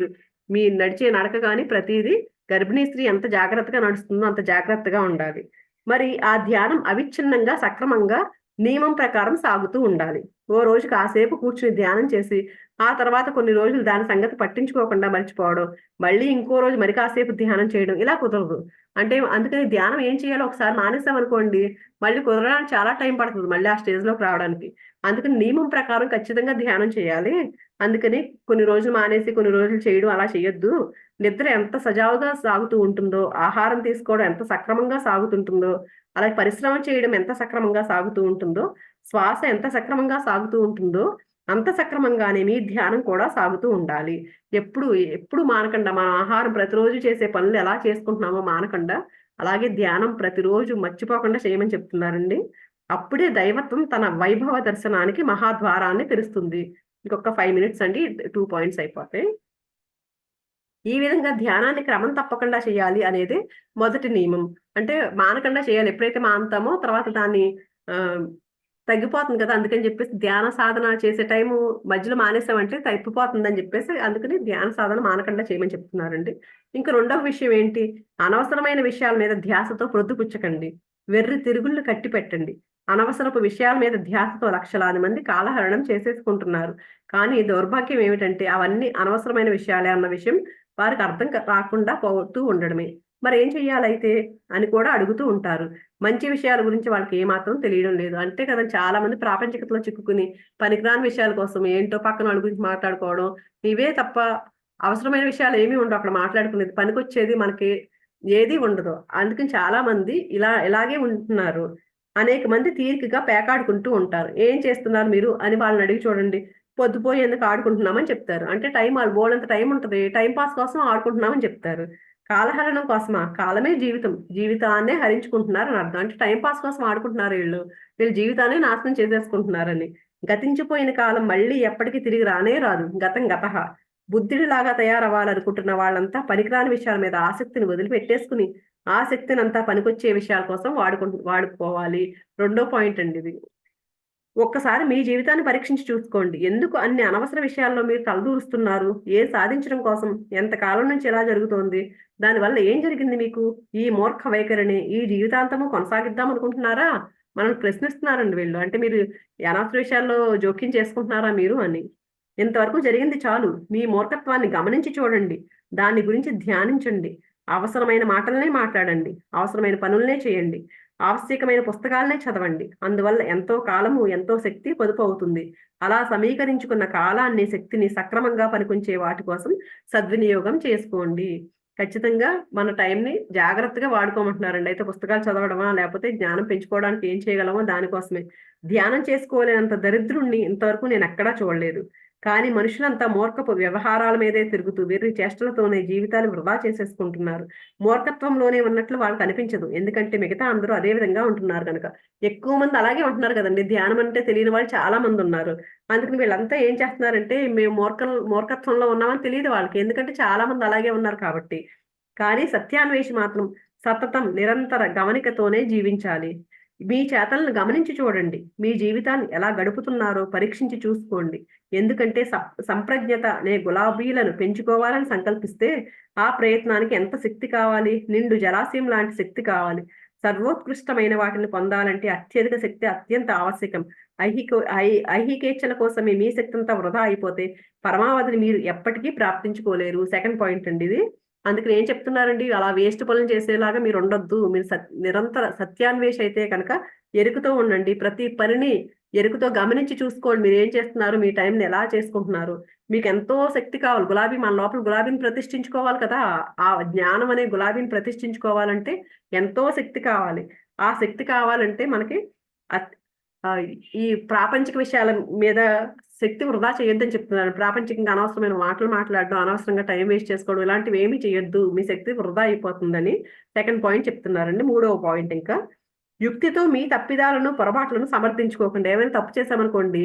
మీ నడిచే నడక గాని ప్రతీదీ గర్భిణీ స్త్రీ ఎంత జాగ్రత్తగా నడుస్తుందో అంత జాగ్రత్తగా ఉండాలి. మరి ఆ ధ్యానం అవిచ్ఛిన్నంగా, సక్రమంగా నియమం ప్రకారం సాగుతూ ఉండాలి. ఓ రోజు కాసేపు కూర్చుని ధ్యానం చేసి, ఆ తర్వాత కొన్ని రోజులు దాని సంగతి పట్టించుకోకుండా మర్చిపోవడం, మళ్ళీ ఇంకో రోజు మరి కాసేపు ధ్యానం చేయడం ఇలా కుదరదు. అంటే అందుకని ధ్యానం ఏం చేయాలో ఒకసారి మానేసామనుకోండి, మళ్ళీ కుదరడానికి చాలా టైం పడుతుంది మళ్ళీ ఆ స్టేజ్‌లోకి రావడానికి. అందుకని నియమం ప్రకారం ఖచ్చితంగా ధ్యానం చేయాలి. అందుకని కొన్ని రోజులు మానేసి, కొన్ని రోజులు చేయడం అలా చేయొద్దు. నిద్ర ఎంత సజావుగా సాగుతూ ఉంటుందో, ఆహారం తీసుకోవడం ఎంత సక్రమంగా సాగుతుంటుందో, అలాగే పరిశ్రమ చేయడం ఎంత సక్రమంగా సాగుతూ ఉంటుందో, శ్వాస ఎంత సక్రమంగా సాగుతూ ఉంటుందో, అంత సక్రమంగానే మీ ధ్యానం కూడా సాగుతూ ఉండాలి. ఎప్పుడు, ఎప్పుడు మానకుండా మన ఆహారం ప్రతిరోజు చేసే పనులు ఎలా చేసుకుంటున్నామో మానకుండా, అలాగే ధ్యానం ప్రతిరోజు మర్చిపోకుండా చేయమని చెప్తున్నారండి. అప్పుడే దైవత్వం తన వైభవ దర్శనానికి మహాద్వారాన్ని తెరుస్తుంది. ఇంకొక 5 మినిట్స్ అండి. 2 పాయింట్స్ అయిపోతాయి. ఈ విధంగా ధ్యానాన్ని క్రమం తప్పకుండా చేయాలి అనేది మొదటి నియమం. అంటే మానకుండా చేయాలి. ఎప్పుడైతే మానుతామో తర్వాత దాన్ని ఆహ్, తగ్గిపోతుంది కదా! అందుకని చెప్పేసి ధ్యాన సాధన చేసే టైము మధ్యలో మానేసామంటే తప్పిపోతుందని చెప్పేసి అందుకని ధ్యాన సాధన మానకుండా చేయమని చెప్తున్నారండి. ఇంక రెండవ విషయం ఏంటి? అనవసరమైన విషయాల మీద ధ్యాసతో ప్రొద్దుపుచ్చకండి. వెర్రి తిరుగుళ్ళు కట్టిపెట్టండి. అనవసరపు విషయాల మీద ధ్యాసతో లక్షలాది మంది కాలహరణం చేసేసుకుంటున్నారు. కానీ దౌర్భాగ్యం ఏమిటంటే అవన్నీ అనవసరమైన విషయాలే అన్న విషయం వారికి అర్థం రాకుండా పోతూ ఉండడమే. మరేం చెయ్యాలైతే అని కూడా అడుగుతూ ఉంటారు. మంచి విషయాల గురించి వాళ్ళకి ఏమాత్రం తెలియడం లేదు. అంతే కదా! చాలా మంది ప్రాపంచికతలో చిక్కుకుని పనికిరాని విషయాల కోసం ఏంటో పక్కనోళ్ళ గురించి మాట్లాడుకోవడం, ఇవే తప్ప అవసరమైన విషయాలు ఏమీ ఉండవు అక్కడ మాట్లాడుకునేది. పనికొచ్చేది మనకి ఏది ఉండదు. అందుకని చాలా మంది ఇలాగే ఉంటున్నారు. అనేక మంది తీరికగా పేకాడుకుంటూ ఉంటారు. "ఏం చేస్తున్నారు మీరు?" అని వాళ్ళని అడిగి చూడండి. "పొద్దుపోయేందుకు ఆడుకుంటున్నామని" చెప్తారు. అంటే ఆళ్ళు బోలెడంత టైం ఉంటది. టైమ్ పాస్ కోసం ఆడుకుంటున్నామని చెప్తారు. కాలహరణం కోసమా? కాలమే జీవితం. జీవితాన్నే హరించుకుంటున్నారని అర్థం. అంటే టైమ్ పాస్ కోసం ఆడుకుంటున్నారు ఈళ్ళు. వీళ్ళ జీవితాన్నే నాశనం చేసేసుకుంటున్నారని. గతించిపోయిన కాలం మళ్ళీ ఎప్పటికి తిరిగి రానే రాదు. గతం గతః. బుద్ధుడిలాగా తయారవ్వాలనుకుంటున్న వాళ్ళంతా పనికిరాని విషయాల మీద ఆసక్తిని వదిలిపెట్టేసుకుని, ఆ శక్తినంతా పనికొచ్చే విషయాల కోసం వాడుకోవాలి. రెండో పాయింట్ అండి ఇది. ఒక్కసారి మీ జీవితాన్ని పరీక్షించి చూసుకోండి. ఎందుకు అన్ని అనవసర విషయాల్లో మీరు తలదూరుస్తున్నారు? ఏం సాధించడం కోసం? ఎంతకాలం నుంచి ఇలా జరుగుతోంది? దానివల్ల ఏం జరిగింది మీకు? ఈ మూర్ఖ వైఖరిని ఈ జీవితాంతము కొనసాగిద్దాం అనుకుంటున్నారా? మనల్ని ప్రశ్నిస్తున్నారండి వీళ్ళు. అంటే మీరు ఈ అనవసర విషయాల్లో జోక్యం చేసుకుంటున్నారా మీరు అని. ఇంతవరకు జరిగింది చాలు. మీ మూర్ఖత్వాన్ని గమనించి చూడండి. దాని గురించి ధ్యానించండి. అవసరమైన మాటలనే మాట్లాడండి. అవసరమైన పనులనే చేయండి. ఆవశ్యకమైన పుస్తకాలనే చదవండి. అందువల్ల ఎంతో కాలము, ఎంతో శక్తి పొదుపవుతుంది. అలా సమీకరించుకున్న కాలాన్ని, శక్తిని సక్రమంగా పనికొంచే వాటి కోసం సద్వినియోగం చేసుకోండి. ఖచ్చితంగా మన టైంని జాగ్రత్తగా వాడుకోమంటున్నారండి. అయితే పుస్తకాలు చదవడమా, లేపోతే జ్ఞానం పెంచుకోవడానికి ఏం చేయగలమో దానికోసమే. ధ్యానం చేసుకోలేనంత దరిద్రుడిని ఇంతవరకు నేనెక్కడా చూడలేదు. కానీ మనుషులంతా మూర్ఖపు వ్యవహారాల మీదే తిరుగుతూ వెర్రి చేష్టలతోనే జీవితాలు వృధా చేసేసుకుంటున్నారు. మూర్ఖత్వంలోనే ఉన్నట్లు వాళ్ళకనిపించదు. ఎందుకంటే మిగతా అందరూ అదే విధంగా ఉంటున్నారు గనక. ఎక్కువ మంది అలాగే ఉంటున్నారు కదండీ! ధ్యానం అంటే తెలియని వాళ్ళు చాలా మందున్నారు. అందుకని వీళ్ళంతా ఏం చేస్తున్నారంటే మేము మూర్ఖత్వంలో ఉన్నామని తెలీదు వాళ్ళకి. ఎందుకంటే చాలా మంది అలాగే ఉన్నారు కాబట్టి. కానీ సత్యాన్వేషి మాత్రం సతతం నిరంతర గమనికతోనే జీవించాలి. మీ చేతలను గమనించి చూడండి. మీ జీవితాన్ని ఎలా గడుపుతున్నారో పరీక్షించి చూసుకోండి. ఎందుకంటే సంప్రజ్ఞత అనే గులాబీలను పెంచుకోవాలని సంకల్పిస్తే, ఆ ప్రయత్నానికి ఎంత శక్తి కావాలి? నిండు జలాశయం లాంటి శక్తి కావాలి. సర్వోత్కృష్టమైన వాటిని పొందాలంటే అత్యధిక శక్తి అత్యంత ఆవశ్యకం. ఐహికేచ్ఛల కోసమే మీ శక్తంతా వృధా అయిపోతే, పరమావధిని మీరు ఎప్పటికీ ప్రాప్తించుకోలేరు. సెకండ్ పాయింట్ అండి ఇది. అందుకని ఏం చెప్తున్నారండి, అలా వేస్ట్ పనులు చేసేలాగా మీరుండొద్దు. మీరు నిరంతర సత్యాన్వేషి అయితే కనుక ఎరుకుతో ఉండండి. ప్రతి పనిని ఎరుకుతో గమనించి చూసుకోండి. మీరేం చేస్తున్నారు? మీ టైంని ఎలా చేసుకుంటున్నారు? మీకెంతో శక్తి కావాలి. మన లోపల గులాబీని ప్రతిష్ఠించుకోవాలి కదా! ఆ జ్ఞానం అనే గులాబీని ప్రతిష్ఠించుకోవాలంటే ఎంతో శక్తి కావాలి. ఆ శక్తి కావాలంటే మనకి అత్ ఆహ్, ఈ ప్రాపంచిక విషయాల మీద శక్తి వృధా చేయొద్దని చెప్తున్నాను. ప్రాపంచికంగా అనవసరమైన మాటలు మాట్లాడడం, అనవసరంగా టైం వేస్ట్ చేసుకోవడం ఇలాంటివేమీ చేయొద్దు. మీ శక్తి వృధా అయిపోతుందని సెకండ్ పాయింట్ చెప్తున్నారండి. మూడవ పాయింట్ ఇంకా. యుక్తితో మీ తప్పిదాలను, పొరపాట్లను సమర్థించుకోకండి. ఏమైనా తప్పు చేశామనుకోండి,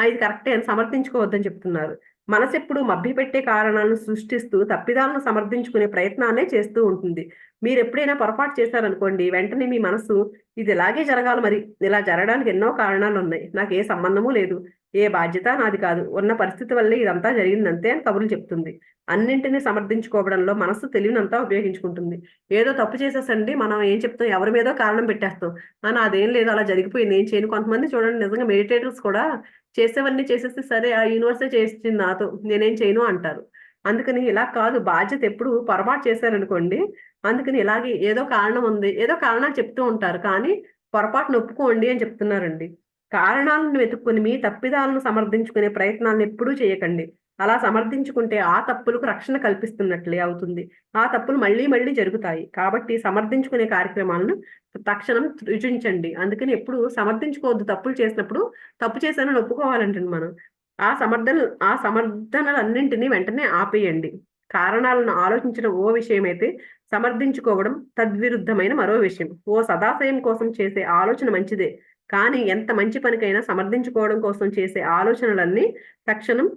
ఇది కరెక్టే అని సమర్థించుకోవద్దని చెప్తున్నారు. మనసెప్పుడు మభ్యపెట్టే కారణాలను సృష్టిస్తూ తప్పిదాలను సమర్థించుకునే ప్రయత్నాన్నే చేస్తూ ఉంటుంది. మీరెప్పుడైనా పొరపాటు చేశారనుకోండి, వెంటనే మీ మనసు ఇది ఇలాగే జరగాలి మరి. ఇలా జరగడానికి ఎన్నో కారణాలున్నాయి. నాకే సంబంధమూ లేదు. ఏ బాధ్యత నాది కాదు, ఉన్న పరిస్థితి వల్లే ఇదంతా జరిగిందంతే అని కబుర్లు చెప్తుంది. అన్నింటినీ సమర్థించుకోవడంలో మనస్సు తెలివినంతా ఉపయోగించుకుంటుంది. ఏదో తప్పు చేసేసండి మనం ఏం చెప్తాం, ఎవరి మీదో కారణం పెట్టేస్తాం. నాదేం లేదు, అలా జరిగిపోయింది, ఏం చేయను. కొంతమంది చూడండి, నిజంగా మెడిటేటర్స్ కూడా చేసేవన్నీ చేసేస్తే సరే ఆ యూనివర్సే చేసింది నాతో, నేనేం చేయను అంటారు. అందుకని ఇలా కాదు, బాధ్యత ఎప్పుడు పొరపాటు చేశారనుకోండి, అందుకని ఇలాగే ఏదో కారణం ఉంది, ఏదో కారణాలు చెప్తూ ఉంటారు, కానీ పొరపాటును ఒప్పుకోండి అని చెప్తున్నారండి. కారణాలను వెతుక్కుని మీ తప్పిదాలను సమర్థించుకునే ప్రయత్నాలను ఎప్పుడూ చేయకండి. అలా సమర్థించుకుంటే ఆ తప్పులకు రక్షణ కల్పిస్తున్నట్లే అవుతుంది. ఆ తప్పులు మళ్ళీ మళ్ళీ జరుగుతాయి. కాబట్టి సమర్థించుకునే కార్యక్రమాలను తక్షణం సృజించండి. అందుకని ఎప్పుడు సమర్థించుకోవద్దు. తప్పులు చేసినప్పుడు తప్పు చేశానని ఒప్పుకోవాలంటండి మనం. ఆ సమర్థనలన్నింటినీ వెంటనే ఆపేయండి. కారణాలను ఆలోచించడం ఓ విషయమైతే, సమర్థించుకోవడం తద్విరుద్ధమైన మరో విషయం. ఓ సదాశయం కోసం చేసే ఆలోచన మంచిదే. కానీ ఎంత మంచి పనికైనా సమర్థించుకోవడం కోసం చేసే ఆలోచనలన్నీ తక్షణం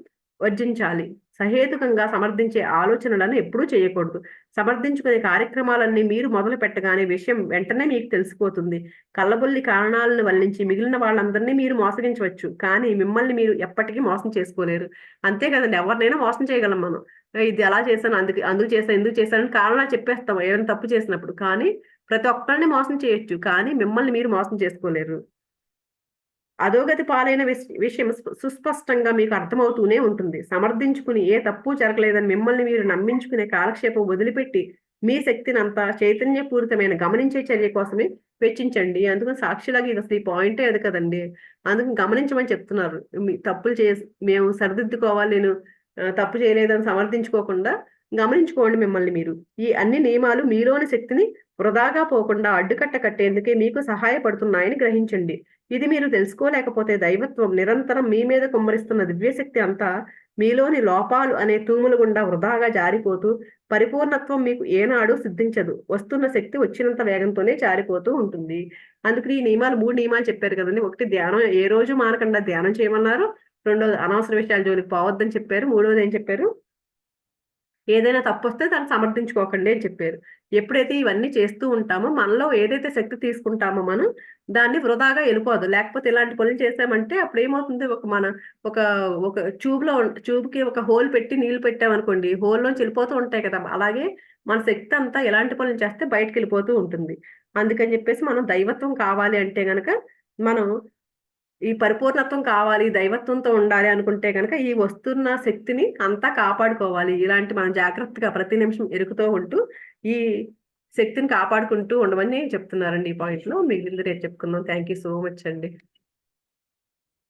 వర్జించాలి. సహేతుకంగా సమర్థించే ఆలోచనలను ఎప్పుడూ చేయకూడదు. సమర్థించుకునే కార్యక్రమాలన్నీ మీరు మొదలు పెట్టగానే విషయం వెంటనే మీకు తెలిసిపోతుంది. కల్లబొల్లి కారణాలను వల్లించి మిగిలిన వాళ్ళందరినీ మీరు మోసగించవచ్చు. కానీ మిమ్మల్ని మీరు ఎప్పటికీ మోసం చేసుకోలేరు. అంతే కదండి! ఎవరినైనా మోసం చేయగలం మనం. ఇది అలా చేశాను, అందుకు చేశాను, ఎందుకు చేశానని కారణాలు చెప్పేస్తాం ఏమైనా తప్పు చేసినప్పుడు. కానీ ప్రతి ఒక్కరిని మోసం చేయొచ్చు. కానీ మిమ్మల్ని మీరు మోసం చేసుకోలేరు. అధోగతి పాలైన విషయం సుస్పష్టంగా మీకు అర్థమవుతూనే ఉంటుంది. సమర్థించుకుని ఏ తప్పు జరగలేదని మిమ్మల్ని మీరు నమ్మించుకునే కాలక్షేపం వదిలిపెట్టి, మీ శక్తినంతా చైతన్యపూరితమైన గమనించే చర్య కోసమే వెచ్చించండి. అందుకని సాక్షిలాగా ఇది అసలు ఈ పాయింటే అది కదండీ! అందుకని గమనించమని చెప్తున్నారు. తప్పులు మేము సరిదిద్దుకోవాలి, నేను తప్పు చేయలేదని సమర్థించుకోకుండా గమనించుకోండి మిమ్మల్ని మీరు. ఈ అన్ని నియమాలు మీలోని శక్తిని వృధాగా పోకుండా అడ్డుకట్ట కట్టేందుకే మీకు సహాయపడుతున్నాయని గ్రహించండి. ఇది మీరు తెలుసుకోలేకపోతే దైవత్వం నిరంతరం మీ మీద కుమ్మరిస్తున్న దివ్యశక్తి అంతా మీలోని లోపాలు అనే తూముల గుండా వృధాగా జారిపోతూ, పరిపూర్ణత్వం మీకు ఏనాడు సిద్ధించదు. వస్తున్న శక్తి వచ్చినంత వేగంతోనే జారిపోతూ ఉంటుంది. అందుకని ఈ నియమాలు 3 నియమాలు చెప్పారు కదండి. ఒకటి ధ్యానం, ఏ రోజు మానకుండా ధ్యానం చేయమన్నారు. రెండోది అనవసర విషయాల జోలికి పోవద్దని చెప్పారు. మూడోది ఏం చెప్పారు? ఏదైనా తప్పొస్తే దాన్ని సమర్థించుకోకండి అని చెప్పారు. ఎప్పుడైతే ఇవన్నీ చేస్తూ ఉంటామో, మనలో ఏదైతే శక్తి తీసుకుంటామో మనం, దాన్ని వృధాగా ఎళ్ళిపోదు. లేకపోతే ఇలాంటి పనులు చేశామంటే అప్పుడేమవుతుంది, ఒక ఒక ట్యూబ్‌కి ఒక హోల్ పెట్టి నీళ్లు పెట్టామనుకోండి, హోల్‌లోంచి ఎళ్ళిపోతూ ఉంటాయి కదా! అలాగే మన శక్తి అంతా ఎలాంటి పనులు చేస్తే బయటికెళ్ళిపోతూ ఉంటుంది. అందుకని చెప్పేసి మనం దైవత్వం కావాలి అంటే గనక, మనం ఈ పరిపూర్ణత్వం కావాలి, దైవత్వంతో ఉండాలి అనుకుంటే గనక, ఈ వస్తున్న శక్తిని అంతా కాపాడుకోవాలి. ఇలాంటి మనం జాగ్రత్తగా ప్రతి నిమిషం ఎరుకుతూ ఉంటూ, ఈ శక్తిని కాపాడుకుంటూ ఉండమని చెప్తున్నారండి ఈ పాయింట్‌లో. మిగిలింది రేపు చెప్పుకుందాం. థాంక్ యూ సో మచ్ అండి.